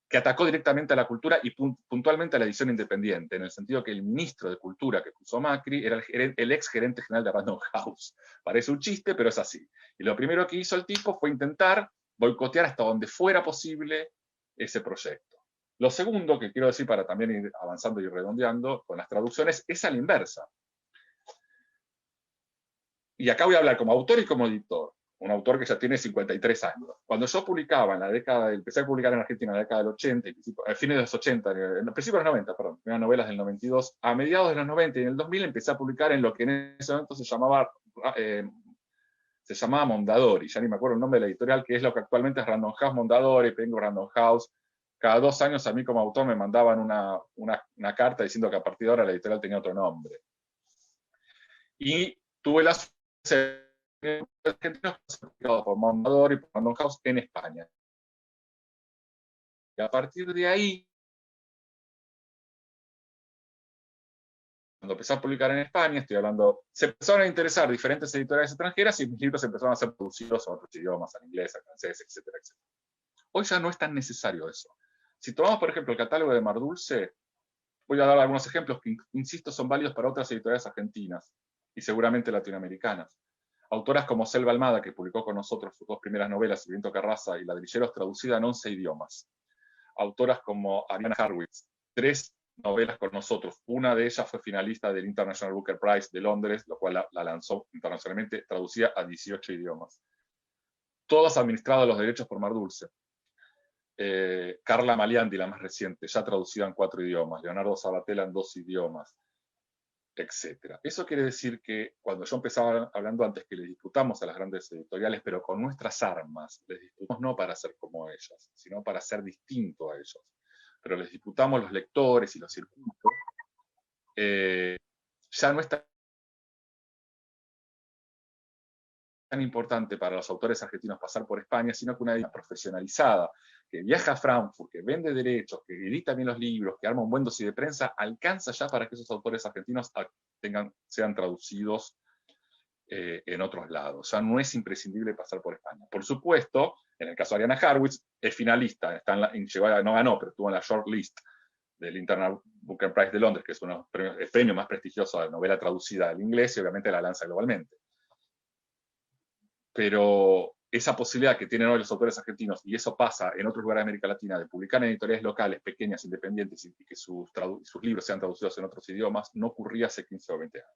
que atacó directamente a la cultura y puntualmente a la edición independiente, en el sentido que el ministro de Cultura que puso Macri era el ex gerente general de Random House. Parece un chiste, pero es así. Y lo primero que hizo el tipo fue intentar boicotear hasta donde fuera posible ese proyecto. Lo segundo que quiero decir, para también ir avanzando y redondeando con las traducciones, es a la inversa. Y acá voy a hablar como autor y como editor. Un autor que ya tiene 53 años. Cuando yo publicaba en la década, empecé a publicar en Argentina en la década del 80, a fines de los 80, en los principios de los 90, perdón, eran novelas del 92, a mediados de los 90 y en el 2000 empecé a publicar en lo que en ese momento se llamaba Mondadori, ya ni me acuerdo el nombre de la editorial, que es lo que actualmente es Random House Mondadori, tengo Random House. Cada 2 años a mí como autor me mandaban una carta diciendo que a partir de ahora la editorial tenía otro nombre. Y tuve la suerte argentinos por Mondadori y por Random House en España. Y a partir de ahí, cuando empecé a publicar en España, se empezaron a interesar diferentes editoriales extranjeras y mis libros empezaron a ser producidos en otros idiomas, en inglés, en francés, etcétera, etcétera. Hoy ya no es tan necesario eso. Si tomamos, por ejemplo, el catálogo de Mar Dulce, voy a dar algunos ejemplos que, insisto, son válidos para otras editoriales argentinas y seguramente latinoamericanas. Autoras como Selva Almada, que publicó con nosotros sus 2 primeras novelas, El viento Carraza y Ladrilleros, traducida en 11 idiomas. Autoras como Ariana Harwitz, 3 novelas con nosotros. Una de ellas fue finalista del International Booker Prize de Londres, lo cual la lanzó internacionalmente, traducida a 18 idiomas. Todas administradas los derechos por Mar Dulce. Carla Maliandi, la más reciente, ya traducida en 4 idiomas. Leonardo Sabatella en 2 idiomas. Etcétera. Eso quiere decir que cuando yo empezaba hablando antes que les disputamos a las grandes editoriales, pero con nuestras armas, les disputamos no para ser como ellas, sino para ser distinto a ellos. Pero les disputamos los lectores y los circuitos, ya no es tan importante para los autores argentinos pasar por España, sino que una editorial profesionalizada, que viaja a Frankfurt, que vende derechos, que edita bien los libros, que arma un buen dossier de prensa, alcanza ya para que esos autores argentinos sean traducidos en otros lados. Ya no es imprescindible pasar por España. Por supuesto, En el caso de Ariana Harwitz, es finalista, no ganó, pero estuvo en la short list del International Booker Prize de Londres, que es el premio más prestigioso de novela traducida al inglés, y obviamente la lanza globalmente. Pero esa posibilidad que tienen hoy los autores argentinos, y eso pasa en otros lugares de América Latina, de publicar en editoriales locales, pequeñas, independientes, y que sus libros sean traducidos en otros idiomas, no ocurría hace 15 o 20 años.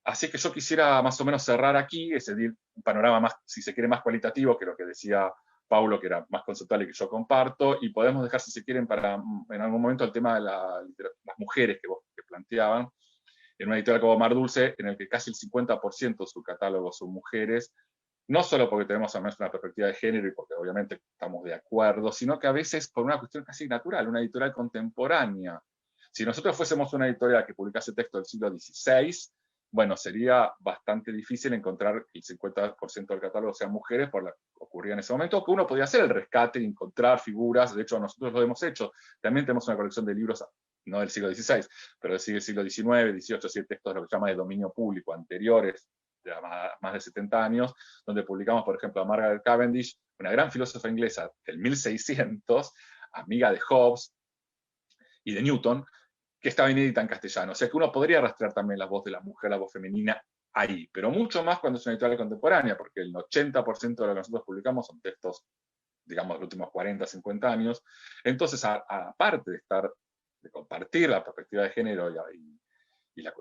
Así que yo quisiera más o menos cerrar aquí, es decir, un panorama más, si se quiere, más cualitativo que lo que decía Paulo, que era más conceptual y que yo comparto, y podemos dejar, si se quieren, para en algún momento el tema de las mujeres que planteaban, en una editorial como Mar Dulce, en el que casi el 50% de su catálogo son mujeres, no solo porque tenemos además una perspectiva de género y porque obviamente estamos de acuerdo, sino que a veces por una cuestión casi natural, una editorial contemporánea. Si nosotros fuésemos una editorial que publicase texto del siglo XVI, bueno, sería bastante difícil encontrar que el 50% del catálogo sean mujeres por lo que ocurría en ese momento, que uno podía hacer el rescate, encontrar figuras, de hecho nosotros lo hemos hecho, también tenemos una colección de libros, no del siglo XVI, pero del siglo XIX, XVIII, así textos de lo que se llama de dominio público, anteriores, de más de 70 años, donde publicamos, por ejemplo, a Margaret Cavendish, una gran filósofa inglesa del 1600, amiga de Hobbes y de Newton, que estaba inédita en castellano. O sea que uno podría rastrear también la voz de la mujer, la voz femenina ahí, pero mucho más cuando es una editorial contemporánea, porque el 80% de lo que nosotros publicamos son textos, digamos, de los últimos 40, 50 años. Entonces, aparte de compartir la perspectiva de género y las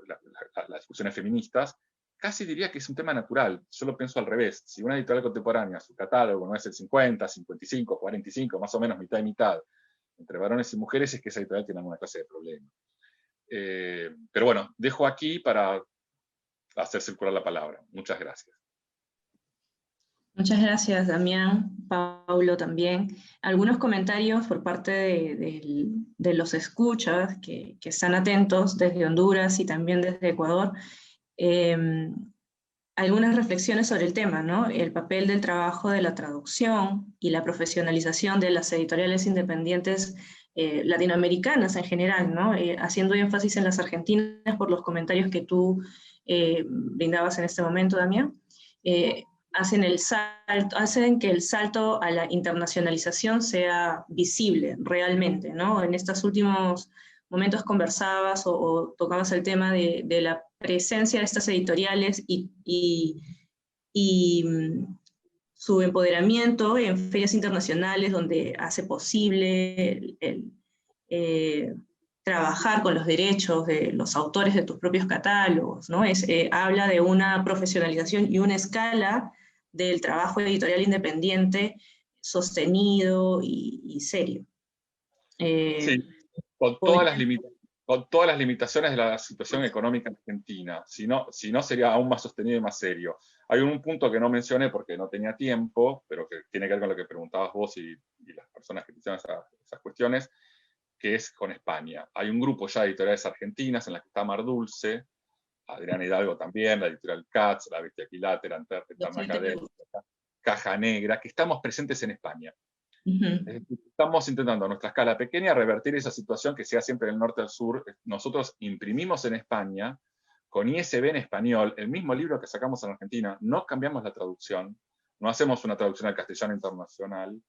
discusiones feministas, casi diría que es un tema natural. Yo lo pienso al revés. Si una editorial contemporánea, su catálogo no es el 50, 55, 45, más o menos mitad y mitad, entre varones y mujeres, es que esa editorial tiene alguna clase de problema. Pero bueno, dejo aquí para hacer circular la palabra. Muchas gracias. Muchas gracias, Damián, Paulo también. Algunos comentarios por parte de los escuchas que están atentos desde Honduras y también desde Ecuador. Algunas reflexiones sobre el tema, ¿no? El papel del trabajo de la traducción y la profesionalización de las editoriales independientes latinoamericanas en general, ¿no? Haciendo énfasis en las argentinas por los comentarios que tú brindabas en este momento, Damián. Hacen que el salto a la internacionalización sea visible realmente, ¿no? En estos últimos momentos conversabas o tocabas el tema de la presencia de estas editoriales y su empoderamiento en ferias internacionales donde hace posible trabajar con los derechos de los autores de tus propios catálogos, ¿no? Habla de una profesionalización y una escala del trabajo editorial independiente sostenido y serio. Sí, con todas las limitaciones de la situación económica argentina, si no sería aún más sostenido y más serio. Hay un punto que no mencioné porque no tenía tiempo, pero que tiene que ver con lo que preguntabas vos y las personas que te hicieron esas cuestiones, que es con España. Hay un grupo ya de editoriales argentinas en la que está Mar Dulce, Adriana Hidalgo también, la editorial Katz, la Bestia Equilátera, Anterna Académica, Caja Negra, que estamos presentes en España. Estamos intentando a nuestra escala pequeña revertir esa situación que sea siempre del norte al sur. Nosotros imprimimos en España, con ISB en español, el mismo libro que sacamos en Argentina, no cambiamos la traducción, no hacemos una traducción al castellano internacional,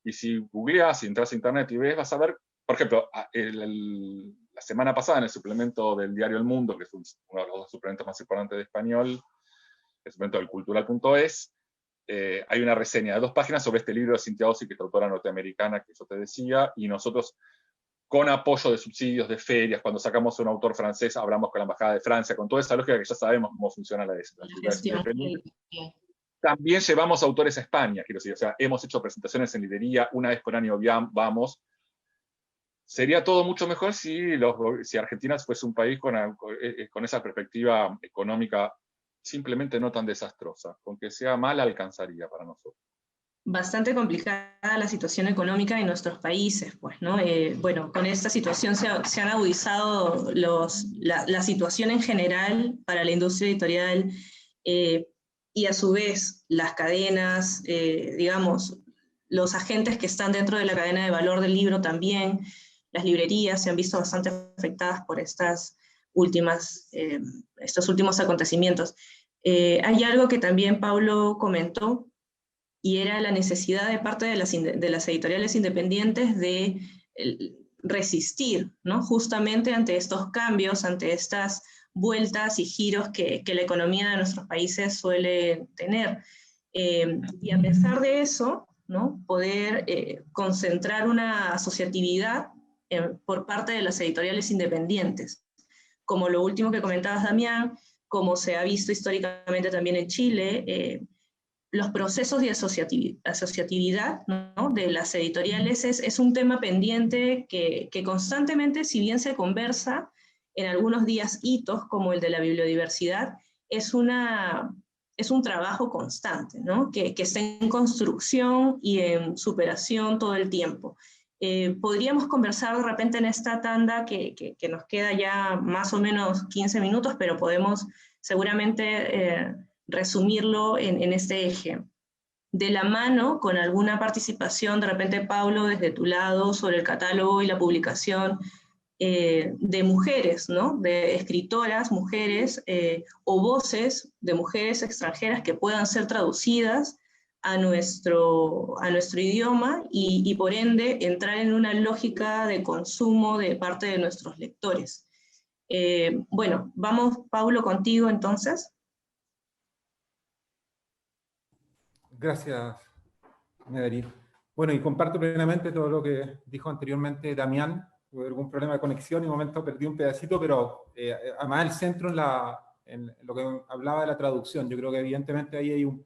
y si googleas, si entras a internet y ves, vas a ver, por ejemplo, la semana pasada en el suplemento del diario El Mundo, que es uno de los dos suplementos más importantes de español, el suplemento del cultural.es, hay una reseña de 2 páginas sobre este libro de Cynthia Ozick, que es autora norteamericana, que yo te decía, y nosotros, con apoyo de subsidios, de ferias, cuando sacamos a un autor francés, hablamos con la Embajada de Francia, con toda esa lógica que ya sabemos cómo funciona la gestión. También llevamos autores a España, quiero decir, o sea, hemos hecho presentaciones en librería, una vez por año vamos. Sería todo mucho mejor si Argentina fuese un país con esa perspectiva económica simplemente no tan desastrosa, con que sea mala alcanzaría para nosotros. Bastante complicada la situación económica en nuestros países, pues, ¿no? Bueno, con esta situación se han agudizado la situación en general para la industria editorial y a su vez las cadenas, digamos, los agentes que están dentro de la cadena de valor del libro también, las librerías se han visto bastante afectadas por estos últimos acontecimientos. Hay algo que también Paulo comentó, y era la necesidad de parte de las editoriales independientes de resistir, ¿no? Justamente ante estos cambios, ante estas vueltas y giros que la economía de nuestros países suele tener. Y a pesar de eso, ¿no? Poder concentrar una asociatividad por parte de las editoriales independientes. Como lo último que comentabas, Damián, como se ha visto históricamente también en Chile, los procesos de asociatividad, ¿no? De las editoriales es un tema pendiente que constantemente, si bien se conversa en algunos días hitos, como el de la biodiversidad, es un trabajo constante, ¿no? Que está en construcción y en superación todo el tiempo. Podríamos conversar de repente en esta tanda que nos queda ya más o menos 15 minutos, pero podemos seguramente resumirlo en este eje. De la mano, con alguna participación, de repente, Pablo, desde tu lado, sobre el catálogo y la publicación de mujeres, ¿no? De escritoras, mujeres, o voces de mujeres extranjeras que puedan ser traducidas a nuestro idioma y por ende entrar en una lógica de consumo de parte de nuestros lectores. Bueno, vamos, Pablo, contigo entonces. Gracias, Medellín. Bueno, y comparto plenamente todo lo que dijo anteriormente Damián. Tuve algún problema de conexión y en un momento perdí un pedacito, pero además el centro en lo que hablaba de la traducción. Yo creo que evidentemente ahí hay un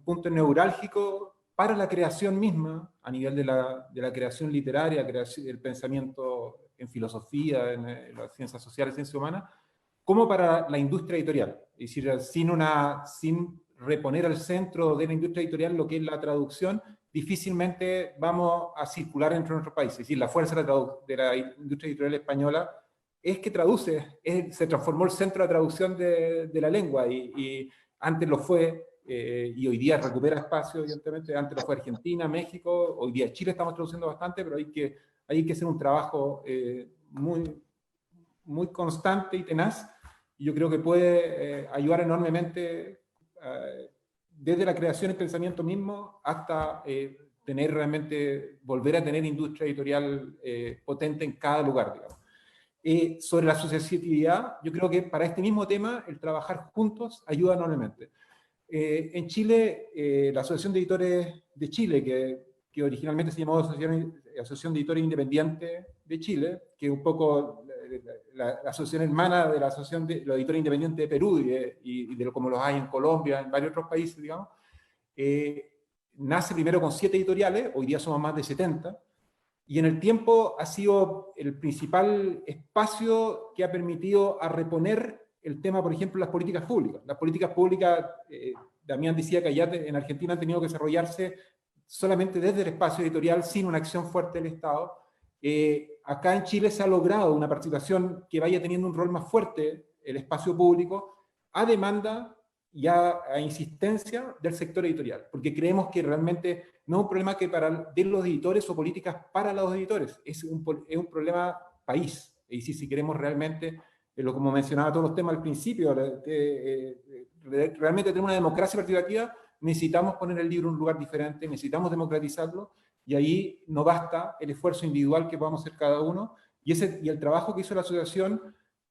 punto neurálgico para la creación misma, a nivel de la creación literaria, el pensamiento en filosofía, en las ciencias sociales, ciencias humanas, como para la industria editorial. Es decir, sin reponer al centro de la industria editorial lo que es la traducción, difícilmente vamos a circular entre nuestros países. Es decir, la fuerza de la industria editorial española es que traduce, se transformó el centro de traducción de la lengua, y antes lo fue, y hoy día recupera espacio, evidentemente. Antes lo fue Argentina, México, hoy día Chile estamos traduciendo bastante, pero hay que hacer un trabajo muy constante y tenaz, y yo creo que puede ayudar enormemente desde la creación y pensamiento mismo hasta volver a tener industria editorial potente en cada lugar, digamos. Sobre la asociatividad, yo creo que para este mismo tema el trabajar juntos ayuda enormemente. En Chile, la Asociación de Editores de Chile, que originalmente se llamó Asociación de Editores Independientes de Chile, que es un poco la asociación hermana de la Asociación de los Editores Independientes de Perú y de como los hay en Colombia, en varios otros países, digamos, nace primero con 7 editoriales, hoy día somos más de 70, y en el tiempo ha sido el principal espacio que ha permitido a reponer el tema, por ejemplo, las políticas públicas. Las políticas públicas, Damián decía que allá en Argentina han tenido que desarrollarse solamente desde el espacio editorial, sin una acción fuerte del Estado. Acá en Chile se ha logrado una participación que vaya teniendo un rol más fuerte el espacio público, a demanda y a insistencia del sector editorial, porque creemos que realmente no es un problema de los editores o políticas para los editores, es un problema país. Y si queremos realmente, como mencionaba todos los temas al principio, realmente tener una democracia participativa, necesitamos poner el libro en un lugar diferente, necesitamos democratizarlo, y ahí no basta el esfuerzo individual que podamos hacer cada uno, y el trabajo que hizo la asociación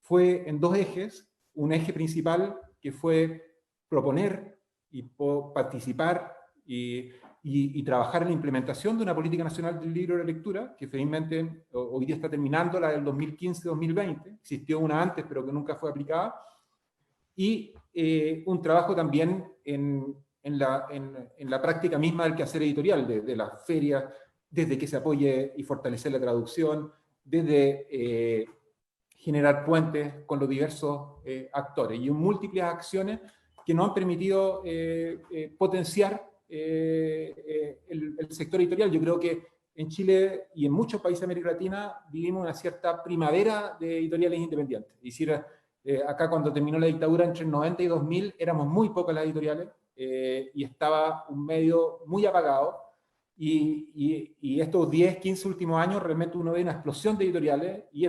fue en 2 ejes. Un eje principal que fue proponer y participar y trabajar en la implementación de una política nacional del libro y la lectura, que felizmente hoy día está terminando, la del 2015-2020, existió una antes pero que nunca fue aplicada, y un trabajo también en la práctica misma del quehacer editorial, de las ferias, desde que se apoye y fortalecer la traducción, desde generar puentes con los diversos actores, y múltiples acciones que nos han permitido potenciar el sector editorial. Yo creo que en Chile y en muchos países de América Latina vivimos una cierta primavera de editoriales independientes. Es decir, acá cuando terminó la dictadura entre el 90 y 2000 éramos muy pocas las editoriales, y estaba un medio muy apagado, y estos 10, 15 últimos años realmente uno ve una explosión de editoriales, y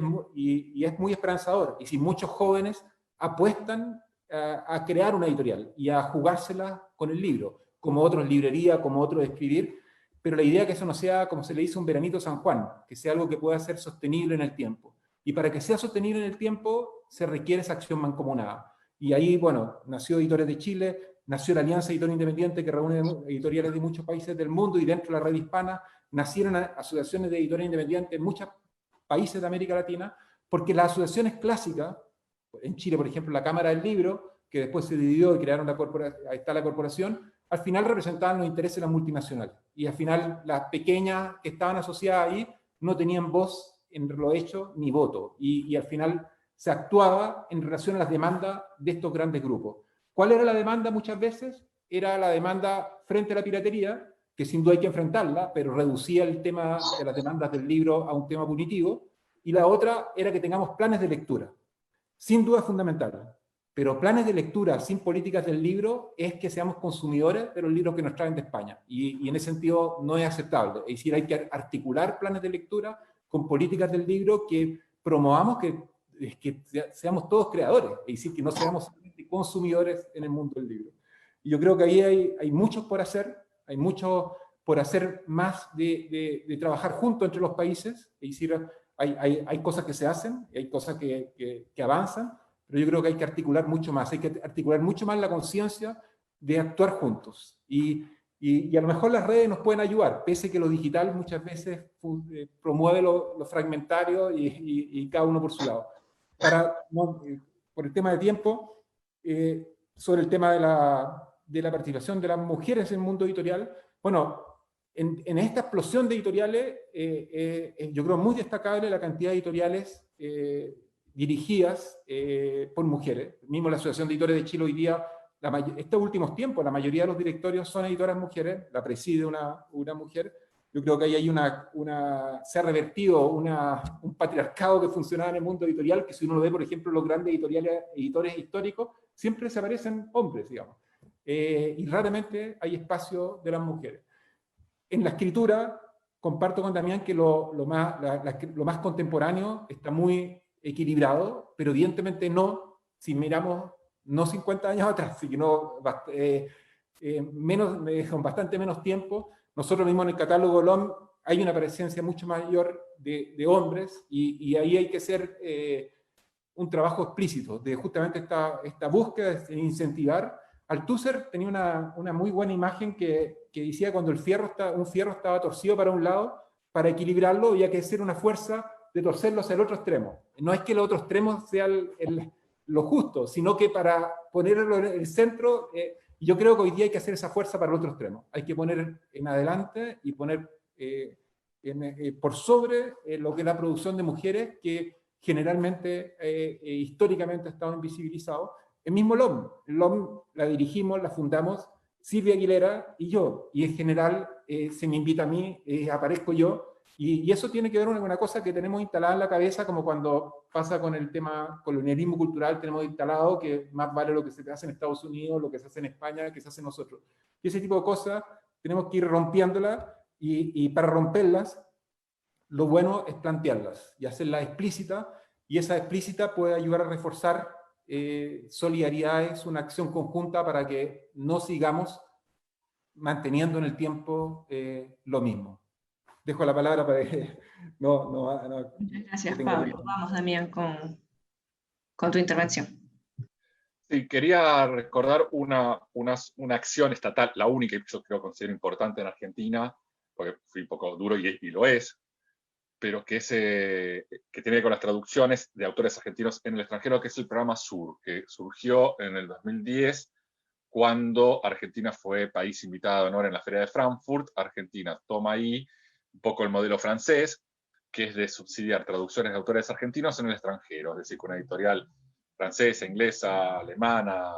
es muy esperanzador. Y si muchos jóvenes apuestan a crear una editorial y a jugársela con el libro, como otros librería, como otros escribir, pero la idea es que eso no sea, como se le dice, un veranito San Juan, que sea algo que pueda ser sostenible en el tiempo. Y para que sea sostenible en el tiempo, se requiere esa acción mancomunada. Y ahí, bueno, nació Editores de Chile, nació la Alianza Editor Independiente, que reúne editoriales de muchos países del mundo, y dentro de la red hispana nacieron asociaciones de editores independientes en muchos países de América Latina, porque las asociaciones clásicas, en Chile, por ejemplo, la Cámara del Libro, que después se dividió y crearon ahí está la corporación, al final representaban los intereses de las multinacionales. Y al final las pequeñas que estaban asociadas ahí no tenían voz en lo hecho ni voto. Y al final se actuaba en relación a las demandas de estos grandes grupos. ¿Cuál era la demanda muchas veces? Era la demanda frente a la piratería, que sin duda hay que enfrentarla, pero reducía el tema de las demandas del libro a un tema punitivo. Y la otra era que tengamos planes de lectura. Sin duda es fundamental. Pero planes de lectura sin políticas del libro es que seamos consumidores de los libros que nos traen de España. Y en ese sentido no es aceptable. Es decir, hay que articular planes de lectura con políticas del libro que promovamos que seamos todos creadores. Es decir, que no seamos solamente consumidores en el mundo del libro. Y yo creo que ahí hay mucho por hacer. Hay mucho por hacer más de trabajar juntos entre los países. Es decir, hay cosas que se hacen, hay cosas que avanzan, pero yo creo que hay que articular mucho más, hay que articular mucho más la conciencia de actuar juntos. Y a lo mejor las redes nos pueden ayudar, pese que lo digital muchas veces promueve lo fragmentario y cada uno por su lado. Por el tema de tiempo, sobre el tema de la participación de las mujeres en el mundo editorial, bueno, en esta explosión de editoriales, yo creo muy destacable la cantidad de editoriales dirigidas por mujeres. Mismo la Asociación de Editores de Chile hoy día, estos últimos tiempos, la mayoría de los directorios son editoras mujeres, la preside una mujer. Yo creo que ahí hay se ha revertido un patriarcado que funcionaba en el mundo editorial, que si uno lo ve, por ejemplo, los grandes editores históricos, siempre se aparecen hombres, digamos. Y raramente hay espacio de las mujeres. En la escritura, comparto con Damián que lo más contemporáneo está muy equilibrado, pero evidentemente no, si miramos, no 50 años atrás, sino con bastante menos tiempo. Nosotros mismos en el catálogo LOM hay una presencia mucho mayor de hombres, y ahí hay que hacer un trabajo explícito de justamente esta búsqueda de incentivar. Althusser tenía una muy buena imagen que decía cuando un fierro estaba torcido para un lado, para equilibrarlo había que hacer una fuerza de torcerlo hacia el otro extremo. No es que el otro extremo sea lo justo, sino que para ponerlo en el centro, yo creo que hoy día hay que hacer esa fuerza para el otro extremo. Hay que poner en adelante y poner por sobre lo que es la producción de mujeres, que generalmente, históricamente ha estado invisibilizado. El mismo LOM la dirigimos, la fundamos Silvia Aguilera y yo, y en general se me invita a mí, aparezco yo, y eso tiene que ver con una cosa que tenemos instalada en la cabeza, como cuando pasa con el tema colonialismo cultural, tenemos instalado que más vale lo que se hace en Estados Unidos, lo que se hace en España, que se hace en nosotros. Y ese tipo de cosas tenemos que ir rompiéndolas, y para romperlas, lo bueno es plantearlas y hacerlas explícitas, y esa explícita puede ayudar a reforzar solidaridad, es una acción conjunta para que no sigamos manteniendo en el tiempo lo mismo. Dejo la palabra para que Muchas gracias, Pablo. Vamos, Damián, con tu intervención. Sí, quería recordar una acción estatal, la única que yo creo considero importante en Argentina, porque fui un poco duro y lo es, pero que tiene que ver con las traducciones de autores argentinos en el extranjero, que es el programa SUR, que surgió en el 2010, cuando Argentina fue país invitado de honor en la Feria de Frankfurt. Argentina toma ahí un poco el modelo francés, que es de subsidiar traducciones de autores argentinos en el extranjero, es decir, con una editorial francesa, inglesa, alemana,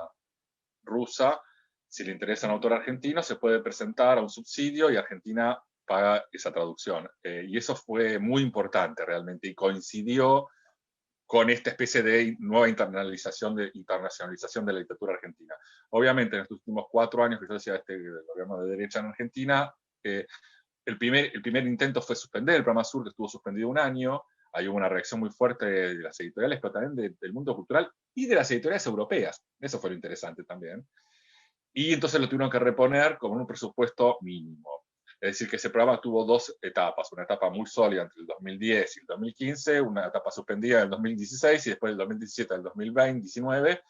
rusa, si le interesa un autor argentino, se puede presentar a un subsidio y Argentina paga esa traducción. Y eso fue muy importante realmente, y coincidió con esta especie de nueva internacionalización de la literatura argentina. Obviamente, en estos últimos 4 años que yo decía del gobierno de derecha en Argentina, el primer intento fue suspender el programa SUR, que estuvo suspendido 1 año. Ahí hubo una reacción muy fuerte de las editoriales, pero también del mundo cultural y de las editoriales europeas. Eso fue lo interesante también. y entonces lo tuvieron que reponer con un presupuesto mínimo. Es decir, que ese programa tuvo dos etapas, una etapa muy sólida entre el 2010 y el 2015, una etapa suspendida en el 2016 y después del 2017 al 2019,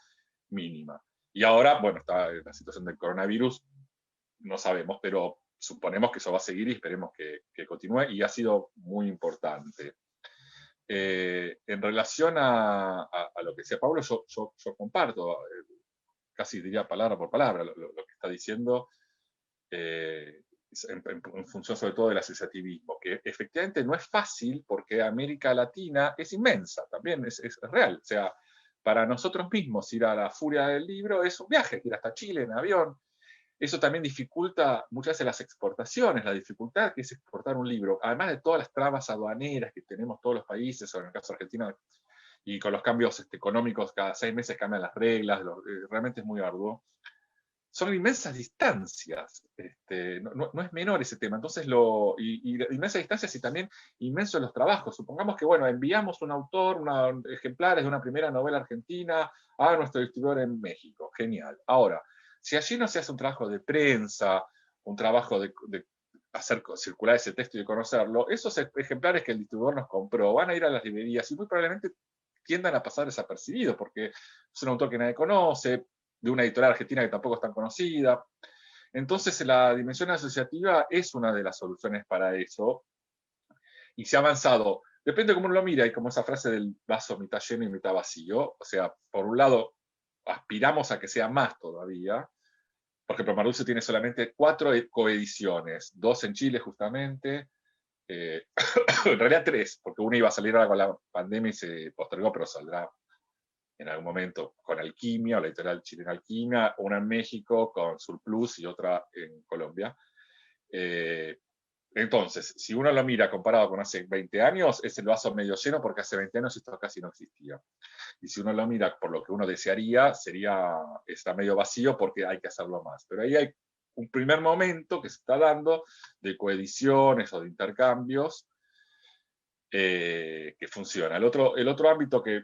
mínima. Y ahora, bueno, está la situación del coronavirus, no sabemos, pero suponemos que eso va a seguir y esperemos que continúe, y ha sido muy importante. En relación a lo que decía Pablo, yo comparto, casi diría palabra por palabra, lo que está diciendo, en función sobre todo del asociativismo, que efectivamente no es fácil porque América Latina es inmensa, también es real. O sea, para nosotros mismos ir a la furia del libro es un viaje, ir hasta Chile en avión. Eso también dificulta muchas veces las exportaciones, la dificultad que es exportar un libro, además de todas las trabas aduaneras que tenemos todos los países, o en el caso argentino, y con los cambios económicos, cada 6 meses cambian las reglas, realmente es muy arduo. Son inmensas distancias, no es menor ese tema. Entonces, inmensas distancias y también inmensos los trabajos. Supongamos que, bueno, enviamos un autor, ejemplares de una primera novela argentina a nuestro distribuidor en México. Genial. Ahora, si allí no se hace un trabajo de prensa, un trabajo de hacer circular ese texto y de conocerlo, esos ejemplares que el distribuidor nos compró van a ir a las librerías y muy probablemente tiendan a pasar desapercibidos, porque es un autor que nadie conoce, de una editorial argentina que tampoco es tan conocida. Entonces, la dimensión asociativa es una de las soluciones para eso, y se ha avanzado. Depende de cómo uno lo mira, y como esa frase del vaso mitad lleno y mitad vacío. O sea, por un lado, aspiramos a que sea más todavía, porque Mar Dulce tiene solamente 4 coediciones, 2 en Chile justamente, en realidad 3, porque una iba a salir ahora con la pandemia y se postergó, pero saldrá en algún momento con Alquimia, o la editorial chilena Alquimia, una en México con Surplus y otra en Colombia. Entonces, si uno lo mira comparado con hace 20 años, es el vaso medio lleno, porque hace 20 años esto casi no existía. Y si uno lo mira por lo que uno desearía, está medio vacío porque hay que hacerlo más. Pero ahí hay un primer momento que se está dando de coediciones o de intercambios que funciona. El otro ámbito que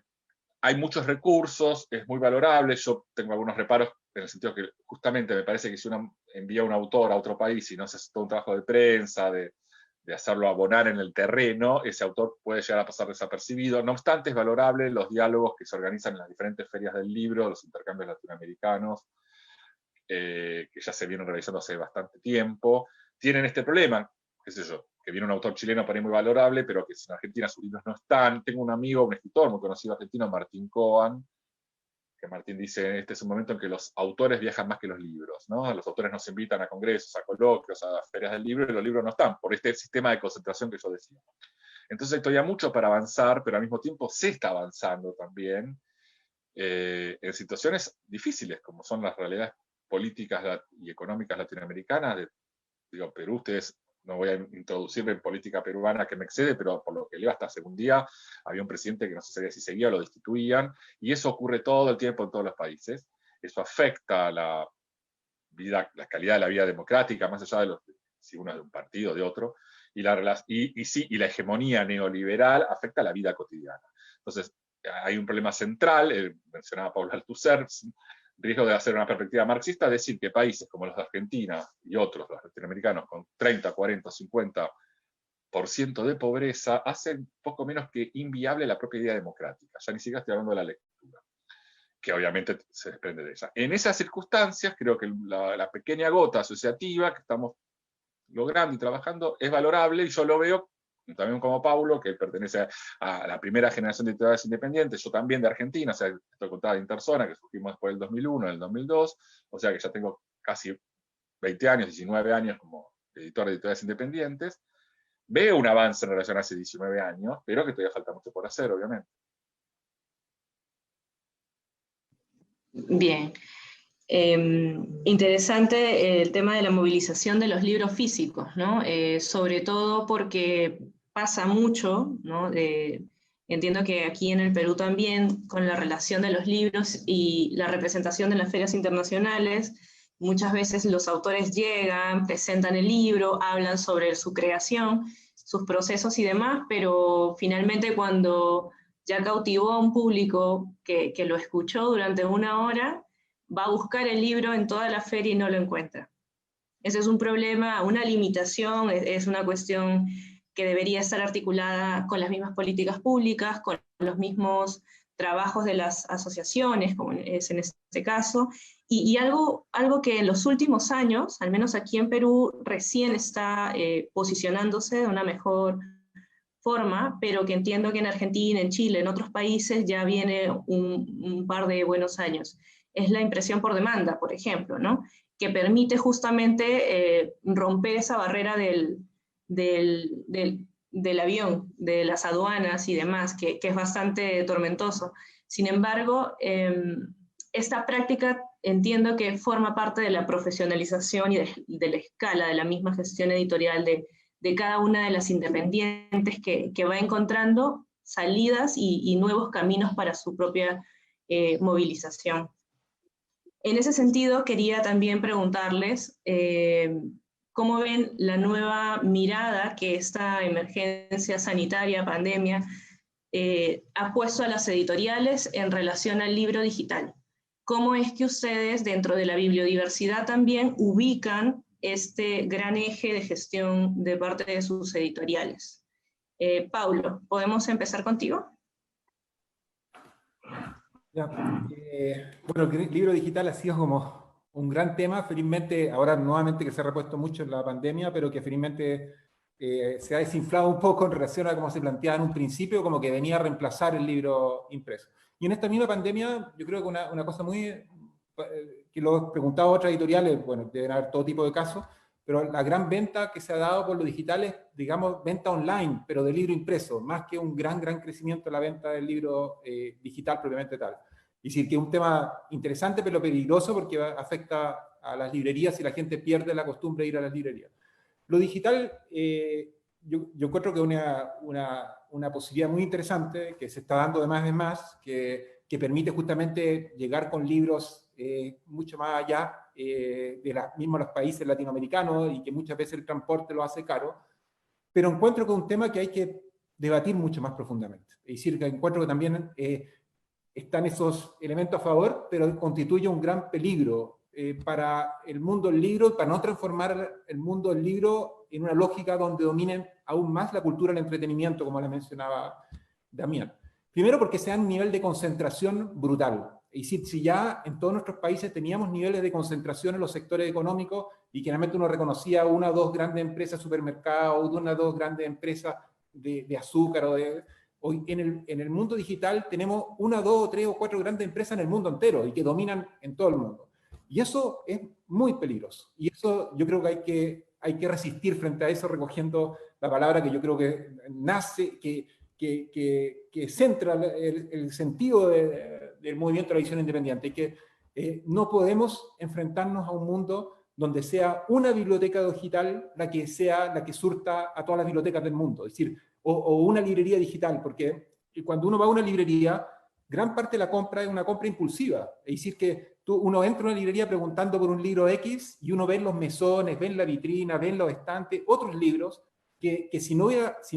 hay muchos recursos, es muy valorable. Yo tengo algunos reparos en el sentido que justamente me parece que si uno envía un autor a otro país y no se hace todo un trabajo de prensa, de hacerlo abonar en el terreno, ese autor puede llegar a pasar desapercibido. No obstante, es valorable los diálogos que se organizan en las diferentes ferias del libro, los intercambios latinoamericanos, que ya se vienen realizando hace bastante tiempo. Tienen este problema, qué sé yo, que viene un autor chileno para mí muy valorable, pero que en Argentina sus libros no están. Tengo un amigo, un escritor muy conocido argentino, Martín Coan, que Martín dice, este es un momento en que los autores viajan más que los libros, ¿no? Los autores nos invitan a congresos, a coloquios, a ferias del libro, y los libros no están, por este sistema de concentración que yo decía. Entonces hay todavía mucho para avanzar, pero al mismo tiempo se está avanzando también en situaciones difíciles, como son las realidades políticas y económicas latinoamericanas. Digo, Perú, ustedes, no voy a introducirme en política peruana que me excede, pero por lo que leo hasta hace un día, había un presidente que no se sabía si seguía o lo destituían, y eso ocurre todo el tiempo en todos los países. Eso afecta la calidad de la vida democrática, más allá de si uno es de un partido o de otro, y la hegemonía neoliberal afecta la vida cotidiana. Entonces, hay un problema central, mencionaba Pablo Althusser, riesgo de hacer una perspectiva marxista, decir que países como los de Argentina y otros, los latinoamericanos, con 30, 40, 50% de pobreza, hacen poco menos que inviable la propia idea democrática. Ya ni siquiera estoy hablando de la lectura, que obviamente se desprende de ella. En esas circunstancias, creo que la pequeña gota asociativa que estamos logrando y trabajando es valorable, y yo lo veo también como Paulo, que pertenece a la primera generación de editoriales independientes, yo también de Argentina, o sea, estoy contada de Interzona, que surgimos después del 2001, del 2002, o sea que ya tengo casi 20 años, 19 años como editor de editoriales independientes. Veo un avance en relación a hace 19 años, pero que todavía falta mucho por hacer, obviamente. Bien. Interesante el tema de la movilización de los libros físicos, ¿no? Sobre todo porque pasa mucho, ¿no? Entiendo que aquí en el Perú también, con la relación de los libros y la representación de las ferias internacionales, muchas veces los autores llegan, presentan el libro, hablan sobre su creación, sus procesos y demás, pero finalmente cuando ya cautivó a un público que lo escuchó durante una hora, va a buscar el libro en toda la feria y no lo encuentra. Ese es un problema, una limitación, es una cuestión que debería estar articulada con las mismas políticas públicas, con los mismos trabajos de las asociaciones, como es en este caso, y algo que en los últimos años, al menos aquí en Perú, recién está posicionándose de una mejor forma, pero que entiendo que en Argentina, en Chile, en otros países ya viene un par de buenos años. Es la impresión por demanda, por ejemplo, ¿no? Que permite justamente romper esa barrera del avión, de las aduanas y demás, que es bastante tormentoso. Sin embargo, esta práctica entiendo que forma parte de la profesionalización y de la escala de la misma gestión editorial de cada una de las independientes que va encontrando salidas y nuevos caminos para su propia movilización. En ese sentido, quería también preguntarles cómo ven la nueva mirada que esta emergencia sanitaria, pandemia, ha puesto a las editoriales en relación al libro digital. ¿Cómo es que ustedes, dentro de la bibliodiversidad también, ubican este gran eje de gestión de parte de sus editoriales? Paulo, ¿podemos empezar contigo? Ya, bueno, el libro digital ha sido como un gran tema, felizmente, ahora nuevamente que se ha repuesto mucho en la pandemia, pero que felizmente se ha desinflado un poco en relación a cómo se planteaba en un principio, como que venía a reemplazar el libro impreso. Y en esta misma pandemia, yo creo que una cosa muy, que lo he preguntado a otras editoriales, bueno, deben haber todo tipo de casos, pero la gran venta que se ha dado por lo digital es, digamos, venta online, pero de libro impreso, más que un gran crecimiento de la venta del libro digital propiamente tal. Es decir, que es un tema interesante, pero peligroso porque afecta a las librerías y la gente pierde la costumbre de ir a las librerías. Lo digital, yo encuentro que es una posibilidad muy interesante que se está dando de más en más, que permite justamente llegar con libros mucho más allá de mismos los países latinoamericanos y que muchas veces el transporte lo hace caro, pero encuentro que es un tema que hay que debatir mucho más profundamente. Es decir, que encuentro que también están esos elementos a favor, pero constituye un gran peligro para el mundo del libro, para no transformar el mundo del libro en una lógica donde dominen aún más la cultura del entretenimiento, como le mencionaba Damián. Primero porque se da un nivel de concentración brutal. Es decir, si ya en todos nuestros países teníamos niveles de concentración en los sectores económicos y generalmente uno reconocía una o dos grandes empresas supermercados, una o dos grandes empresas de azúcar o de... Hoy en el mundo digital tenemos una, dos, tres o cuatro grandes empresas en el mundo entero y que dominan en todo el mundo. Y eso es muy peligroso. Y eso yo creo que hay que resistir frente a eso, recogiendo la palabra que yo creo que nace, que centra el sentido del movimiento de la edición independiente. Y que no podemos enfrentarnos a un mundo donde sea una biblioteca digital la que surta a todas las bibliotecas del mundo. Es decir, o una librería digital, porque cuando uno va a una librería, gran parte de la compra es una compra impulsiva. Es decir, que uno entra a una librería preguntando por un libro X y uno ve en los mesones, ve en la vitrina, ve en los estantes otros libros que si no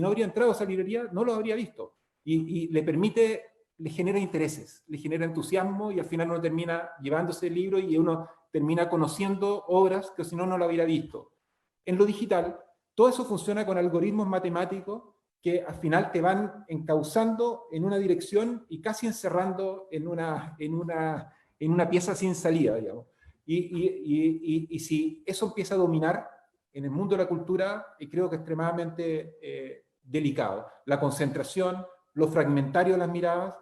habría entrado a esa librería no los habría visto. Y le genera intereses, le genera entusiasmo y al final uno termina llevándose el libro y uno termina conociendo obras que si no lo hubiera visto. En lo digital, todo eso funciona con algoritmos matemáticos que al final te van encauzando en una dirección y casi encerrando en una pieza sin salida, digamos. Y si eso empieza a dominar en el mundo de la cultura, creo que es extremadamente delicado. La concentración, lo fragmentario de las miradas,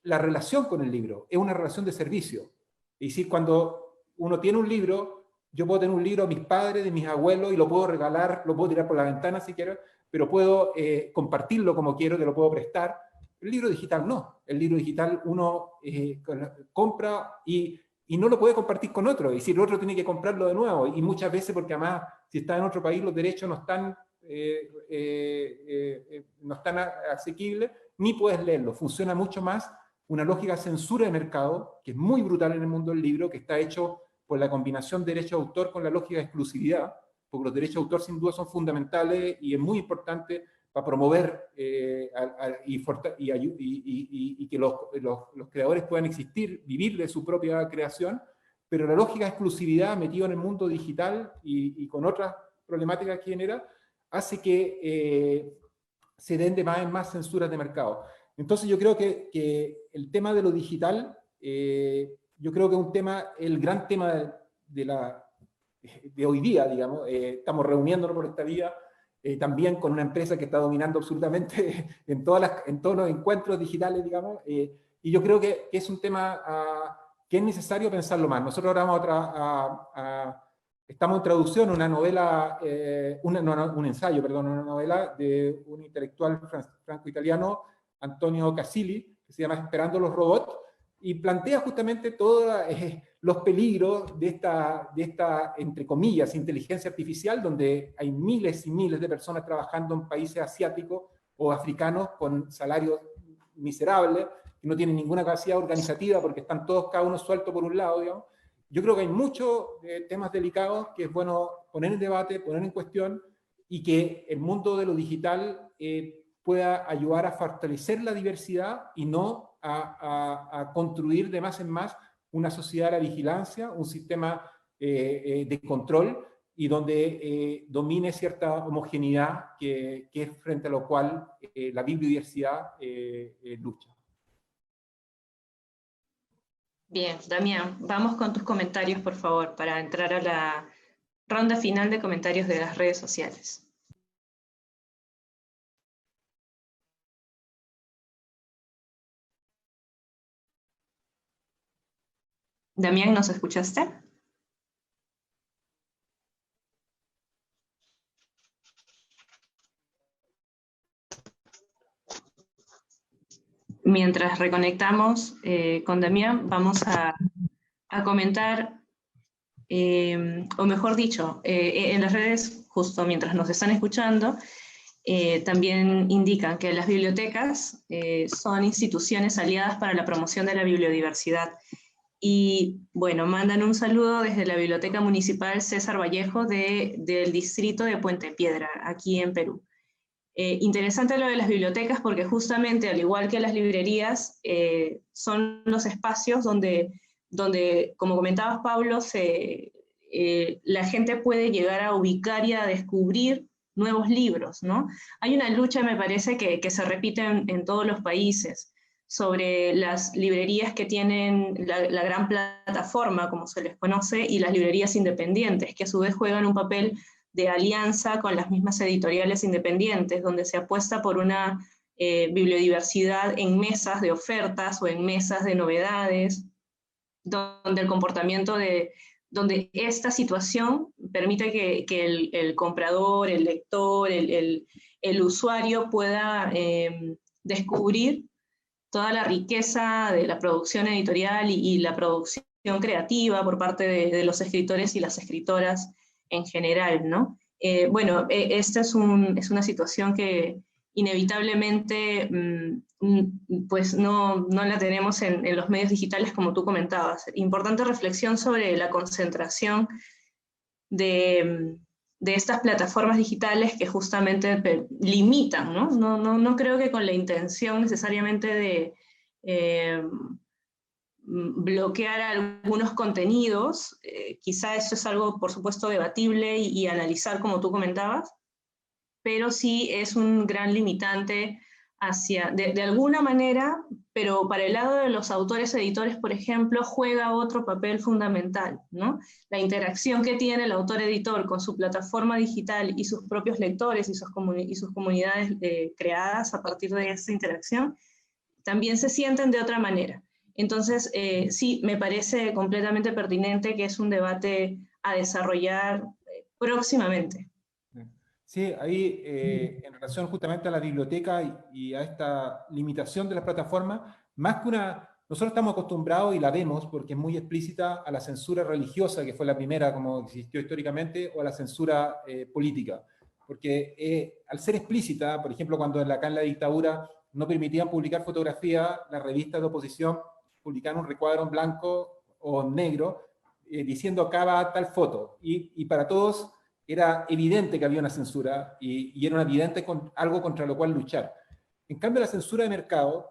la relación con el libro, es una relación de servicio. Es decir, cuando uno tiene un libro, yo puedo tener un libro de mis padres, de mis abuelos, y lo puedo regalar, lo puedo tirar por la ventana si quiero, pero puedo compartirlo como quiero, te lo puedo prestar. El libro digital no. El libro digital uno compra y no lo puede compartir con otro. Es decir, el otro tiene que comprarlo de nuevo. Y muchas veces, porque además, si está en otro país, los derechos no están asequibles, ni puedes leerlo. Funciona mucho más una lógica de censura de mercado, que es muy brutal en el mundo del libro, que está hecho por la combinación de derecho de autor con la lógica de exclusividad, porque los derechos de autor sin duda son fundamentales y es muy importante promover y que los creadores puedan existir, vivir de su propia creación, pero la lógica de exclusividad metida en el mundo digital y con otras problemáticas que genera, hace que se den de más en más censuras de mercado. Entonces yo creo que el tema de lo digital, yo creo que es un tema, el gran tema de hoy día, digamos. Estamos reuniéndonos por esta vía, también con una empresa que está dominando absolutamente en todos los encuentros digitales, digamos, y yo creo que es un tema que es necesario pensarlo más. Nosotros ahora vamos estamos en traducción una novela, un ensayo, perdón, una novela de un intelectual franco-italiano, Antonio Casilli, que se llama Esperando los robots, y plantea justamente todos los peligros de esta, entre comillas, inteligencia artificial, donde hay miles y miles de personas trabajando en países asiáticos o africanos con salarios miserables, que no tienen ninguna capacidad organizativa porque están todos, cada uno suelto por un lado, digamos. Yo creo que hay muchos temas delicados que es bueno poner en debate, poner en cuestión, y que el mundo de lo digital pueda ayudar a fortalecer la diversidad y no a construir de más en más una sociedad de la vigilancia, un sistema de control, y donde domine cierta homogeneidad que es frente a lo cual la biodiversidad lucha. Bien, Damián, vamos con tus comentarios, por favor, para entrar a la ronda final de comentarios de las redes sociales. Damián, ¿nos escuchaste? Mientras reconectamos con Damián, vamos a comentar, o mejor dicho, en las redes, justo mientras nos están escuchando, también indican que las bibliotecas son instituciones aliadas para la promoción de la biodiversidad. Y bueno, mandan un saludo desde la Biblioteca Municipal César Vallejo del distrito de Puente Piedra, aquí en Perú. Interesante lo de las bibliotecas porque justamente, al igual que las librerías, son los espacios donde, como comentabas, Pablo, la gente puede llegar a ubicar y a descubrir nuevos libros, ¿no? Hay una lucha, me parece, que se repite en todos los países sobre las librerías que tienen la gran plataforma, como se les conoce, y las librerías independientes, que a su vez juegan un papel de alianza con las mismas editoriales independientes, donde se apuesta por una bibliodiversidad en mesas de ofertas o en mesas de novedades, donde el comportamiento donde esta situación permite que el comprador, el lector, el usuario pueda descubrir toda la riqueza de la producción editorial y la producción creativa por parte de los escritores y las escritoras en general, ¿no? Bueno, esta es una situación que inevitablemente pues no la tenemos en los medios digitales, como tú comentabas. Importante reflexión sobre la concentración de estas plataformas digitales que justamente limitan, ¿no? No creo que con la intención necesariamente de bloquear algunos contenidos, quizá eso es algo, por supuesto, debatible y analizar, como tú comentabas, pero sí es un gran limitante hacia, de alguna manera, pero para el lado de los autores editores, por ejemplo, juega otro papel fundamental, ¿no? La interacción que tiene el autor editor con su plataforma digital y sus propios lectores y sus comunidades creadas a partir de esa interacción, también se sienten de otra manera. Entonces, sí, me parece completamente pertinente que es un debate a desarrollar próximamente. Sí, ahí en relación justamente a la biblioteca y a esta limitación de las plataformas, más que nosotros estamos acostumbrados y la vemos porque es muy explícita a la censura religiosa, que fue la primera como existió históricamente, o a la censura política. Porque al ser explícita, por ejemplo, cuando acá en la dictadura no permitían publicar fotografías, las revistas de oposición publicaban un recuadro en blanco o en negro diciendo acá va tal foto. Y para todos era evidente que había una censura y era evidente algo contra lo cual luchar. En cambio, la censura de mercado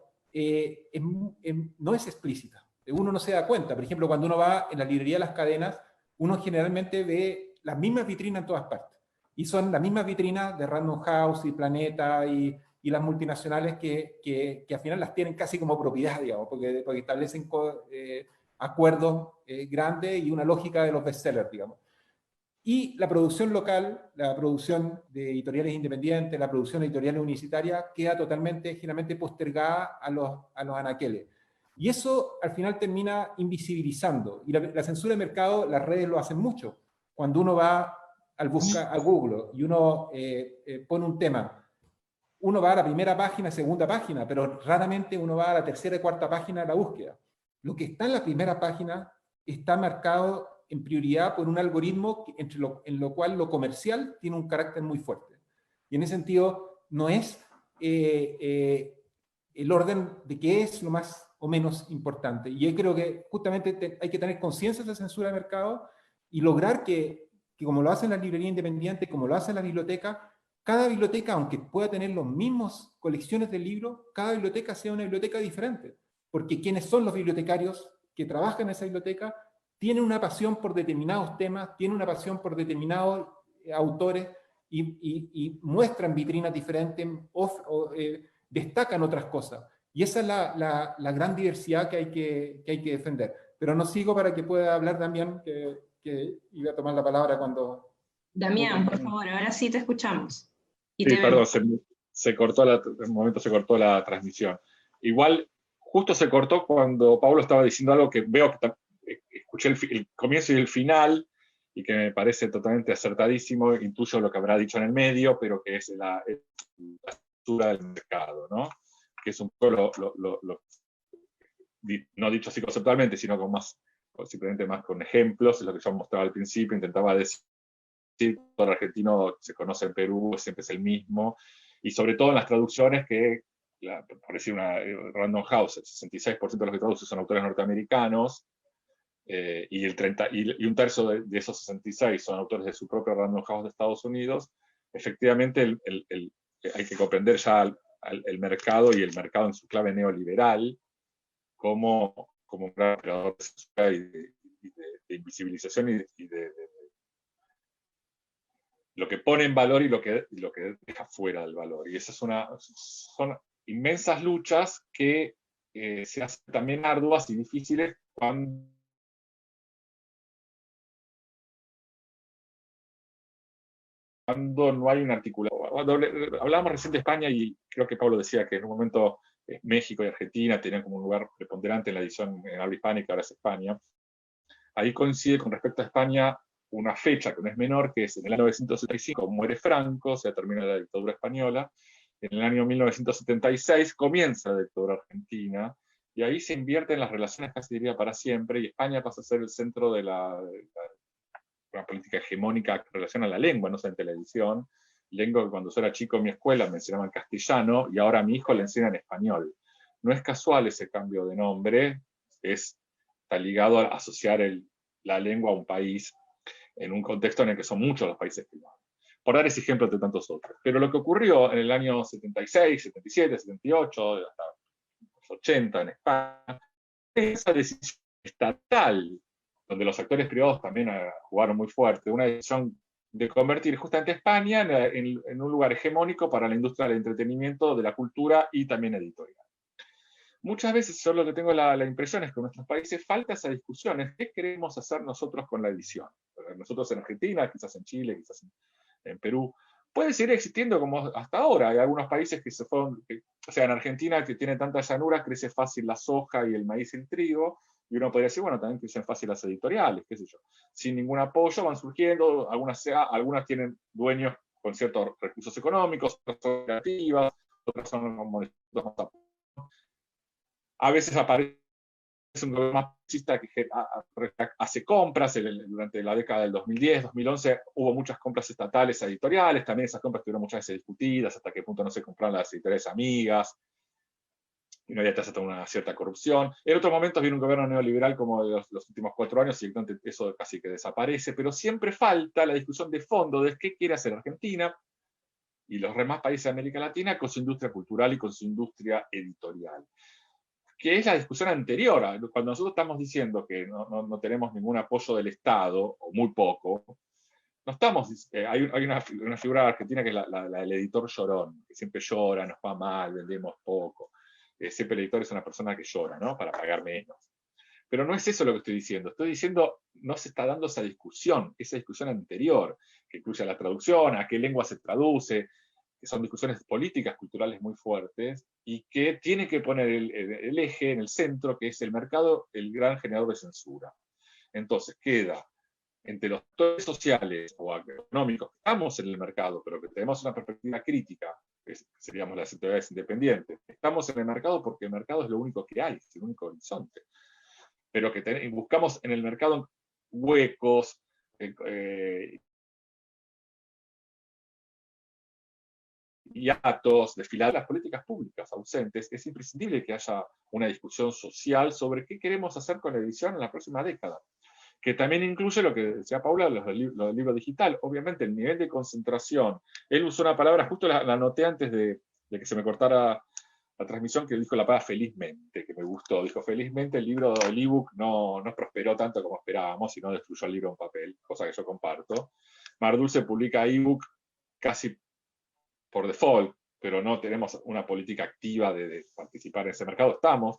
no es explícita. Uno no se da cuenta. Por ejemplo, cuando uno va en la librería de las cadenas, uno generalmente ve las mismas vitrinas en todas partes. Y son las mismas vitrinas de Random House y Planeta y las multinacionales que al final las tienen casi como propiedad, digamos, porque establecen acuerdos grandes y una lógica de los bestsellers, digamos. Y la producción local, la producción de editoriales independientes, la producción de editoriales unicitarias, queda totalmente, generalmente postergada a los anaqueles. Y eso al final termina invisibilizando. Y la censura de mercado, las redes lo hacen mucho. Cuando uno va a Google y uno pone un tema, uno va a la primera página, segunda página, pero raramente uno va a la tercera y cuarta página de la búsqueda. Lo que está en la primera página está marcado en prioridad por un algoritmo en lo cual lo comercial tiene un carácter muy fuerte. Y en ese sentido, no es el orden de qué es lo más o menos importante. Y yo creo que justamente hay que tener conciencia de la censura de mercado y lograr que como lo hacen las librerías independientes, como lo hacen las bibliotecas, cada biblioteca, aunque pueda tener los mismos colecciones de libros, cada biblioteca sea una biblioteca diferente. Porque quienes son los bibliotecarios que trabajan en esa biblioteca tienen una pasión por determinados temas, tienen una pasión por determinados autores y muestran vitrinas diferentes o destacan otras cosas. Y esa es la gran diversidad que hay que defender. Pero no sigo para que pueda hablar Damián, que iba a tomar la palabra cuando... Damián, por favor, ahora sí te escuchamos. Y sí, te perdón, vemos. se cortó en un momento se cortó la transmisión. Igual, justo se cortó cuando Pablo estaba diciendo algo que veo que escuché el comienzo y el final, y que me parece totalmente acertadísimo, intuyo lo que habrá dicho en el medio, pero que es la estructura del mercado, ¿no? Que es un poco no dicho así conceptualmente, sino con simplemente más con ejemplos, es lo que yo mostraba al principio, intentaba decir, todo el argentino se conoce en Perú, siempre es el mismo, y sobre todo en las traducciones que, por decir una Random House, el 66% de los que traduce son autores norteamericanos, y un tercio de esos 66 son autores de su propio Random House de Estados Unidos. Efectivamente, hay que comprender ya el mercado y el mercado en su clave neoliberal como un gran operador de invisibilización y de lo que pone en valor y lo que deja fuera del valor. Y esas son inmensas luchas que se hacen también arduas y difíciles cuando no hay un articulado. Hablábamos recién de España y creo que Pablo decía que en un momento México y Argentina tenían como un lugar preponderante en la edición en habla hispánica, ahora es España. Ahí coincide con respecto a España una fecha que no es menor, que es en el año 1975 muere Franco, se termina la dictadura española. En el año 1976 comienza la dictadura argentina, y ahí se invierten las relaciones, casi diría para siempre, y España pasa a ser el centro de una política hegemónica en relación a la lengua, no sé, en televisión. Lengua que cuando yo era chico en mi escuela me enseñaban castellano, y ahora a mi hijo le enseñan español. No es casual ese cambio de nombre, está ligado a asociar la lengua a un país en un contexto en el que son muchos los países que lo hablan. Por dar ese ejemplo de tantos otros. Pero lo que ocurrió en el año 76, 77, 78, hasta los 80 en España, es esa decisión estatal, donde los actores privados también jugaron muy fuerte, una decisión de convertir justamente España en un lugar hegemónico para la industria del entretenimiento, de la cultura y también editorial. Muchas veces yo lo que tengo la impresión es que en nuestros países falta esa discusión, ¿qué queremos hacer nosotros con la edición? Nosotros en Argentina, quizás en Chile, quizás en Perú, puede seguir existiendo como hasta ahora. Hay algunos países que se fueron, o sea, en Argentina, que tiene tantas llanuras, crece fácil la soja y el maíz y el trigo, y uno podría decir, bueno, también crecen fácil las editoriales, qué sé yo. Sin ningún apoyo van surgiendo, algunas tienen dueños con ciertos recursos económicos, otras son creativas, otras son más. A veces aparece un gobierno más progresista que hace compras. Durante la década del 2010, 2011, hubo muchas compras estatales editoriales. También esas compras estuvieron muchas veces discutidas, hasta qué punto no se compraron las editoriales amigas. y no había hasta una cierta corrupción. En otros momentos viene un gobierno neoliberal como los últimos 4 años, y entonces eso casi que desaparece, pero siempre falta la discusión de fondo de qué quiere hacer Argentina y los demás países de América Latina con su industria cultural y con su industria editorial, que es la discusión anterior. Cuando nosotros estamos diciendo que no tenemos ningún apoyo del Estado, o muy poco, no estamos, hay una figura argentina que es la del editor llorón, que siempre llora, nos va mal, vendemos poco. Siempre el editor es una persona que llora, ¿no? Para pagar menos. Pero no es eso lo que estoy diciendo. Estoy diciendo, no se está dando esa discusión anterior, que incluye la traducción, a qué lengua se traduce, que son discusiones políticas, culturales muy fuertes, y que tiene que poner el eje en el centro, que es el mercado, el gran generador de censura. Entonces queda entre los actores sociales o económicos que estamos en el mercado, pero que tenemos una perspectiva crítica, que seríamos las entidades independientes. Estamos en el mercado porque el mercado es lo único que hay, es el único horizonte. Pero que buscamos en el mercado huecos, hiatos, desfilar las políticas públicas ausentes. Es imprescindible que haya una discusión social sobre qué queremos hacer con la edición en la próxima década, que también incluye lo que decía Paula, lo del libro digital. Obviamente el nivel de concentración. Él usó una palabra, justo la anoté antes de que se me cortara la transmisión, que dijo la palabra felizmente, que me gustó. Dijo, felizmente el ebook no prosperó tanto como esperábamos y no destruyó el libro en papel, cosa que yo comparto. Mar Dulce publica ebook casi por default, pero no tenemos una política activa de participar en ese mercado. Estamos,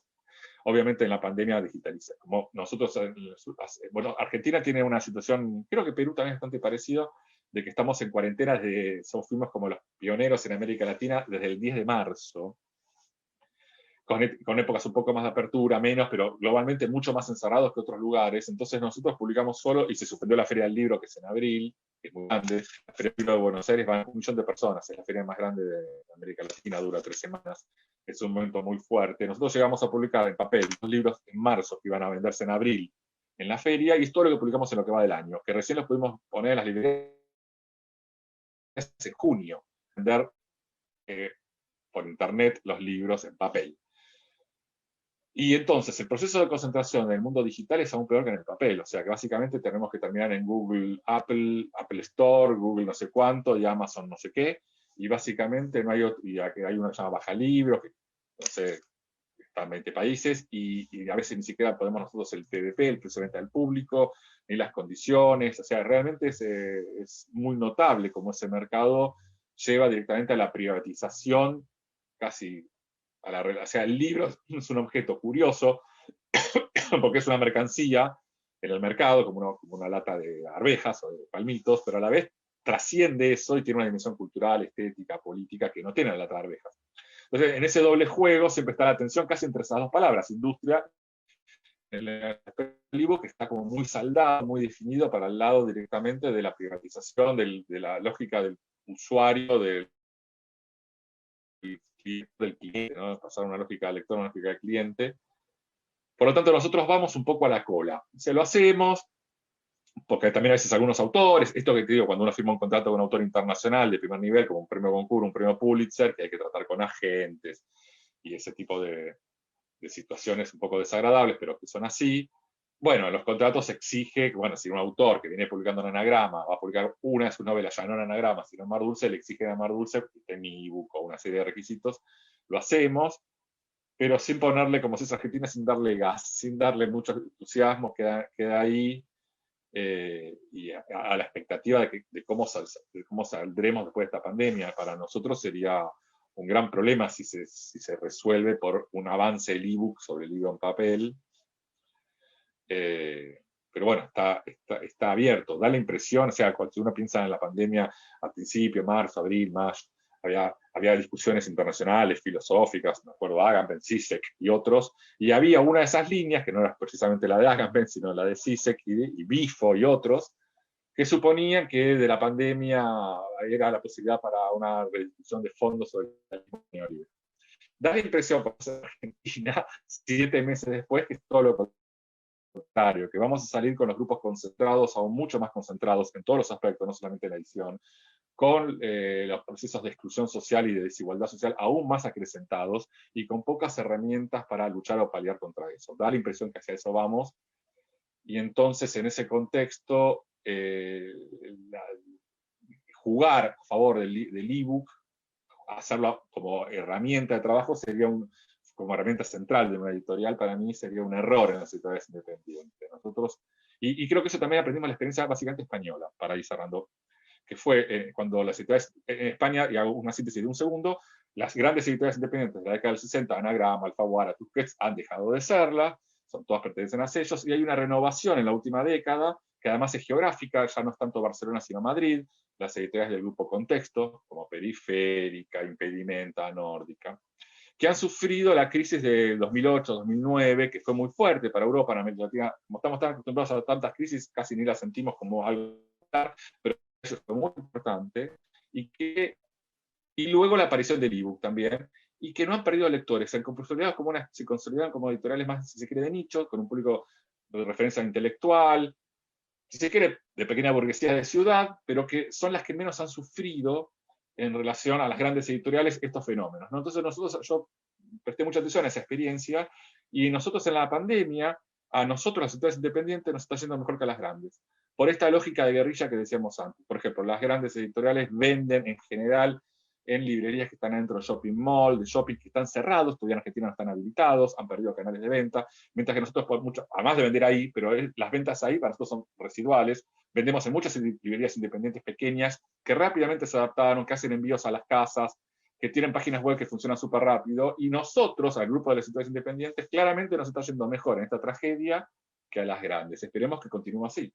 obviamente, en la pandemia digitaliza. Como nosotros, bueno, Argentina tiene una situación, creo que Perú también es bastante parecido, de que estamos en cuarentena, fuimos como los pioneros en América Latina desde el 10 de marzo, con épocas un poco más de apertura, menos, pero globalmente mucho más encerrados que otros lugares. Entonces nosotros publicamos solo, y se suspendió la Feria del Libro, que es en abril, que es muy grande. La Feria del Libro de Buenos Aires van 1 millón de personas, es la feria más grande de América Latina, dura 3 semanas. Es un momento muy fuerte. Nosotros llegamos a publicar en papel 2 libros en marzo, que iban a venderse en abril en la feria, y es todo lo que publicamos en lo que va del año, que recién los pudimos poner en las librerías en junio, vender por internet los libros en papel. Y entonces el proceso de concentración en el mundo digital es aún peor que en el papel, o sea que básicamente tenemos que terminar en Google, Apple Store, Google no sé cuánto, y Amazon no sé qué, y básicamente no hay hay una que se llama Baja Libros, que no sé, está en 20 países, y a veces ni siquiera podemos nosotros el PDP, el precio de venta al público, ni las condiciones, o sea, realmente es muy notable cómo ese mercado lleva directamente a la privatización casi. O sea, el libro es un objeto curioso porque es una mercancía en el mercado, como una lata de arvejas o de palmitos, pero a la vez trasciende eso y tiene una dimensión cultural, estética, política que no tiene la lata de arvejas. Entonces, en ese doble juego siempre está la tensión casi entre esas dos palabras, industria, el libro que está como muy saldado, muy definido para el lado directamente de la privatización, de la lógica del usuario, del cliente, ¿no? Pasar una lógica de lector a una lógica de cliente. Por lo tanto, nosotros vamos un poco a la cola. Se lo hacemos, porque también a veces algunos autores, esto que te digo, cuando uno firma un contrato con un autor internacional de primer nivel, como un premio Goncourt, un premio Pulitzer, que hay que tratar con agentes y ese tipo de situaciones un poco desagradables, pero que son así. Bueno, en los contratos se exige que, bueno, si un autor que viene publicando en anagrama va a publicar una de sus novelas ya no en anagrama, sino en Mar Dulce, le exigen a Mar Dulce que esté en mi ebook o una serie de requisitos. Lo hacemos, pero sin ponerle, como si es Argentina, sin darle gas, sin darle mucho entusiasmo, queda ahí, y a la expectativa de cómo saldremos después de esta pandemia. Para nosotros sería un gran problema si se resuelve por un avance del ebook sobre el libro en papel. Pero bueno, está abierto. Da la impresión, o sea, cuando uno piensa en la pandemia al principio, marzo, abril, mayo, había discusiones internacionales, filosóficas, me acuerdo, Agamben, Zizek y otros, y había una de esas líneas, que no era precisamente la de Agamben, sino la de Zizek y Bifo y otros, que suponían que de la pandemia era la posibilidad para una rediscusión de fondo sobre la neoliberal. Da la impresión, por ser Argentina, 7 meses después, que es todo lo contrario, que vamos a salir con los grupos concentrados, aún mucho más concentrados en todos los aspectos, no solamente en la edición, con los procesos de exclusión social y de desigualdad social aún más acrecentados y con pocas herramientas para luchar o paliar contra eso. Da la impresión que hacia eso vamos, y entonces en ese contexto jugar a favor del ebook, hacerlo como herramienta de trabajo, como herramienta central de una editorial, para mí sería un error en las editoriales independientes. Nosotros, y creo que eso también aprendimos la experiencia básicamente española, para ir cerrando, que fue cuando las editoriales en España, y hago una síntesis de un segundo, las grandes editoriales independientes de la década del 60, Anagrama, Alfaguara, Tusquets, han dejado de serla, todas pertenecen a sellos, y hay una renovación en la última década, que además es geográfica, ya no es tanto Barcelona sino Madrid, las editoriales del grupo Contexto, como Periférica, Impedimenta, Nórdica, que han sufrido la crisis de 2008-2009, que fue muy fuerte para Europa, en América Latina. Como estamos tan acostumbrados a tantas crisis, casi ni las sentimos como algo, pero eso fue muy importante, y luego la aparición del ebook también, y que no han perdido lectores, se consolidaron como editoriales más, si se quiere, de nicho, con un público de referencia intelectual, si se quiere, de pequeña burguesía de ciudad, pero que son las que menos han sufrido en relación a las grandes editoriales estos fenómenos, ¿no? Entonces yo presté mucha atención a esa experiencia, y nosotros en la pandemia, a nosotros las editoriales independientes nos está yendo mejor que a las grandes, por esta lógica de guerrilla que decíamos antes. Por ejemplo, las grandes editoriales venden en general en librerías que están dentro de shopping mall, de shopping que están cerrados, todavía en Argentina no están habilitados, han perdido canales de venta, mientras que nosotros, además de vender ahí, pero las ventas ahí para nosotros son residuales, vendemos en muchas librerías independientes pequeñas que rápidamente se adaptaron, que hacen envíos a las casas, que tienen páginas web que funcionan súper rápido, y nosotros, al grupo de las editoriales independientes, claramente nos está yendo mejor en esta tragedia que a las grandes. Esperemos que continúe así.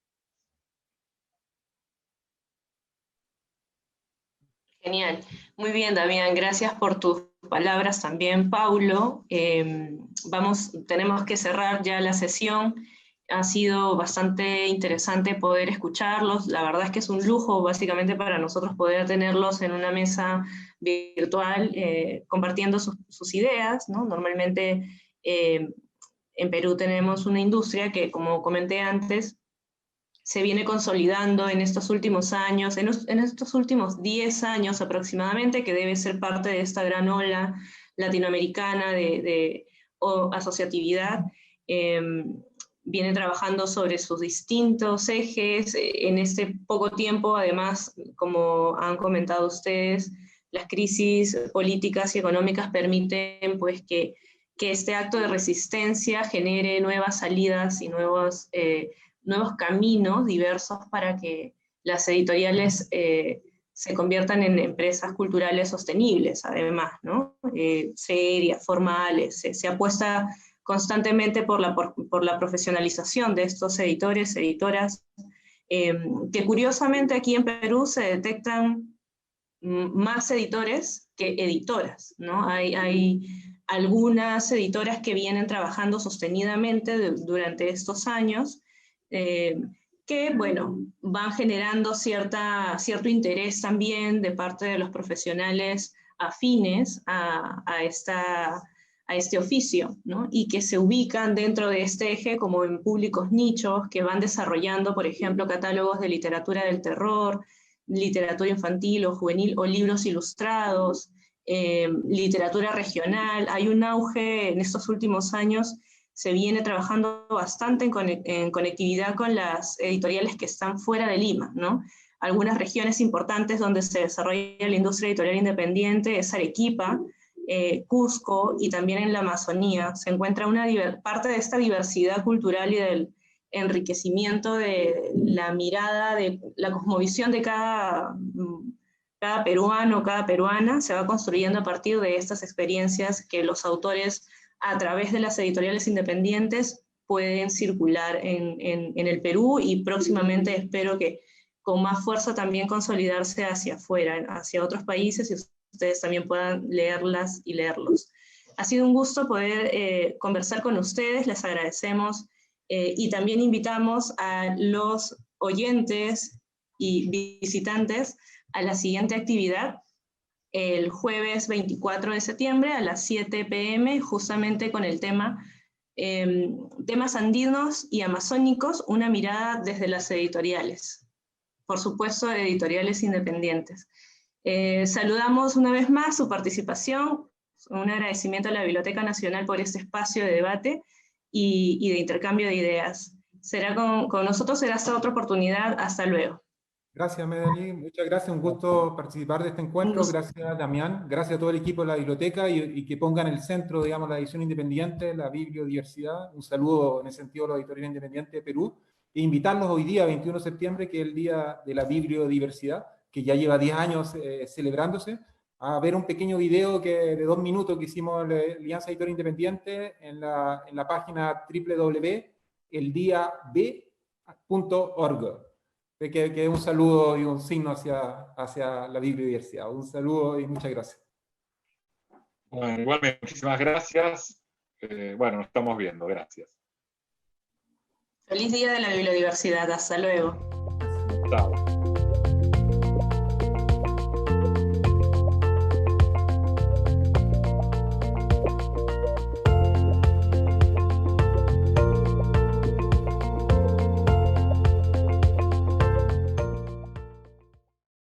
Genial. Muy bien, Damián. Gracias por tus palabras también, Paulo. Tenemos que cerrar ya la sesión. Ha sido bastante interesante poder escucharlos. La verdad es que es un lujo, básicamente, para nosotros poder tenerlos en una mesa virtual compartiendo sus ideas, ¿no? Normalmente en Perú tenemos una industria que, como comenté antes, se viene consolidando en estos últimos años, en estos últimos 10 años aproximadamente, que debe ser parte de esta gran ola latinoamericana de asociatividad. Viene trabajando sobre sus distintos ejes. En este poco tiempo, además, como han comentado ustedes, las crisis políticas y económicas permiten pues, que este acto de resistencia genere nuevas salidas y nuevos caminos diversos para que las editoriales se conviertan en empresas culturales sostenibles, además, ¿no? Serias, formales. Se apuesta constantemente por la profesionalización de estos editores, editoras, que curiosamente aquí en Perú se detectan más editores que editoras, ¿no? Hay algunas editoras que vienen trabajando sostenidamente durante estos años, que, bueno, van generando cierto interés también de parte de los profesionales afines a este oficio, ¿no? Y que se ubican dentro de este eje como en públicos nichos que van desarrollando, por ejemplo, catálogos de literatura del terror, literatura infantil o juvenil o libros ilustrados, literatura regional. Hay un auge en estos últimos años. Se viene trabajando bastante en conectividad con las editoriales que están fuera de Lima, ¿no? Algunas regiones importantes donde se desarrolla la industria editorial independiente es Arequipa, Cusco, y también en la Amazonía. Se encuentra parte de esta diversidad cultural y del enriquecimiento de la mirada, de la cosmovisión de cada peruano, cada peruana, se va construyendo a partir de estas experiencias que los autores, a través de las editoriales independientes, pueden circular en el Perú, y próximamente espero que con más fuerza también consolidarse hacia afuera, hacia otros países, y ustedes también puedan leerlas y leerlos. Ha sido un gusto poder conversar con ustedes, les agradecemos, y también invitamos a los oyentes y visitantes a la siguiente actividad, el jueves 24 de septiembre a las 7 p.m., justamente con el tema temas andinos y amazónicos, una mirada desde las editoriales. por supuesto, editoriales independientes. Saludamos una vez más su participación, un agradecimiento a la Biblioteca Nacional por este espacio de debate y de intercambio de ideas. Con nosotros será hasta otra oportunidad. Hasta luego. Gracias, Medellí. Muchas gracias. Un gusto participar de este encuentro. Gracias, Damián. Gracias a todo el equipo de la biblioteca y que pongan en el centro, digamos, la edición independiente, la bibliodiversidad. Un saludo en el sentido de la editorial independiente de Perú. E invitarlos hoy día, 21 de septiembre, que es el Día de la Bibliodiversidad, que ya lleva 10 años celebrándose, a ver un pequeño video de 2 minutos que hicimos en la Alianza Editorial Independiente en la página www.eldiab.org. Que un saludo y un signo hacia la bibliodiversidad. Un saludo y muchas gracias. Bueno, igualmente, muchísimas gracias. Bueno, nos estamos viendo. Gracias. Feliz Día de la Bibliodiversidad. Hasta luego. Chao.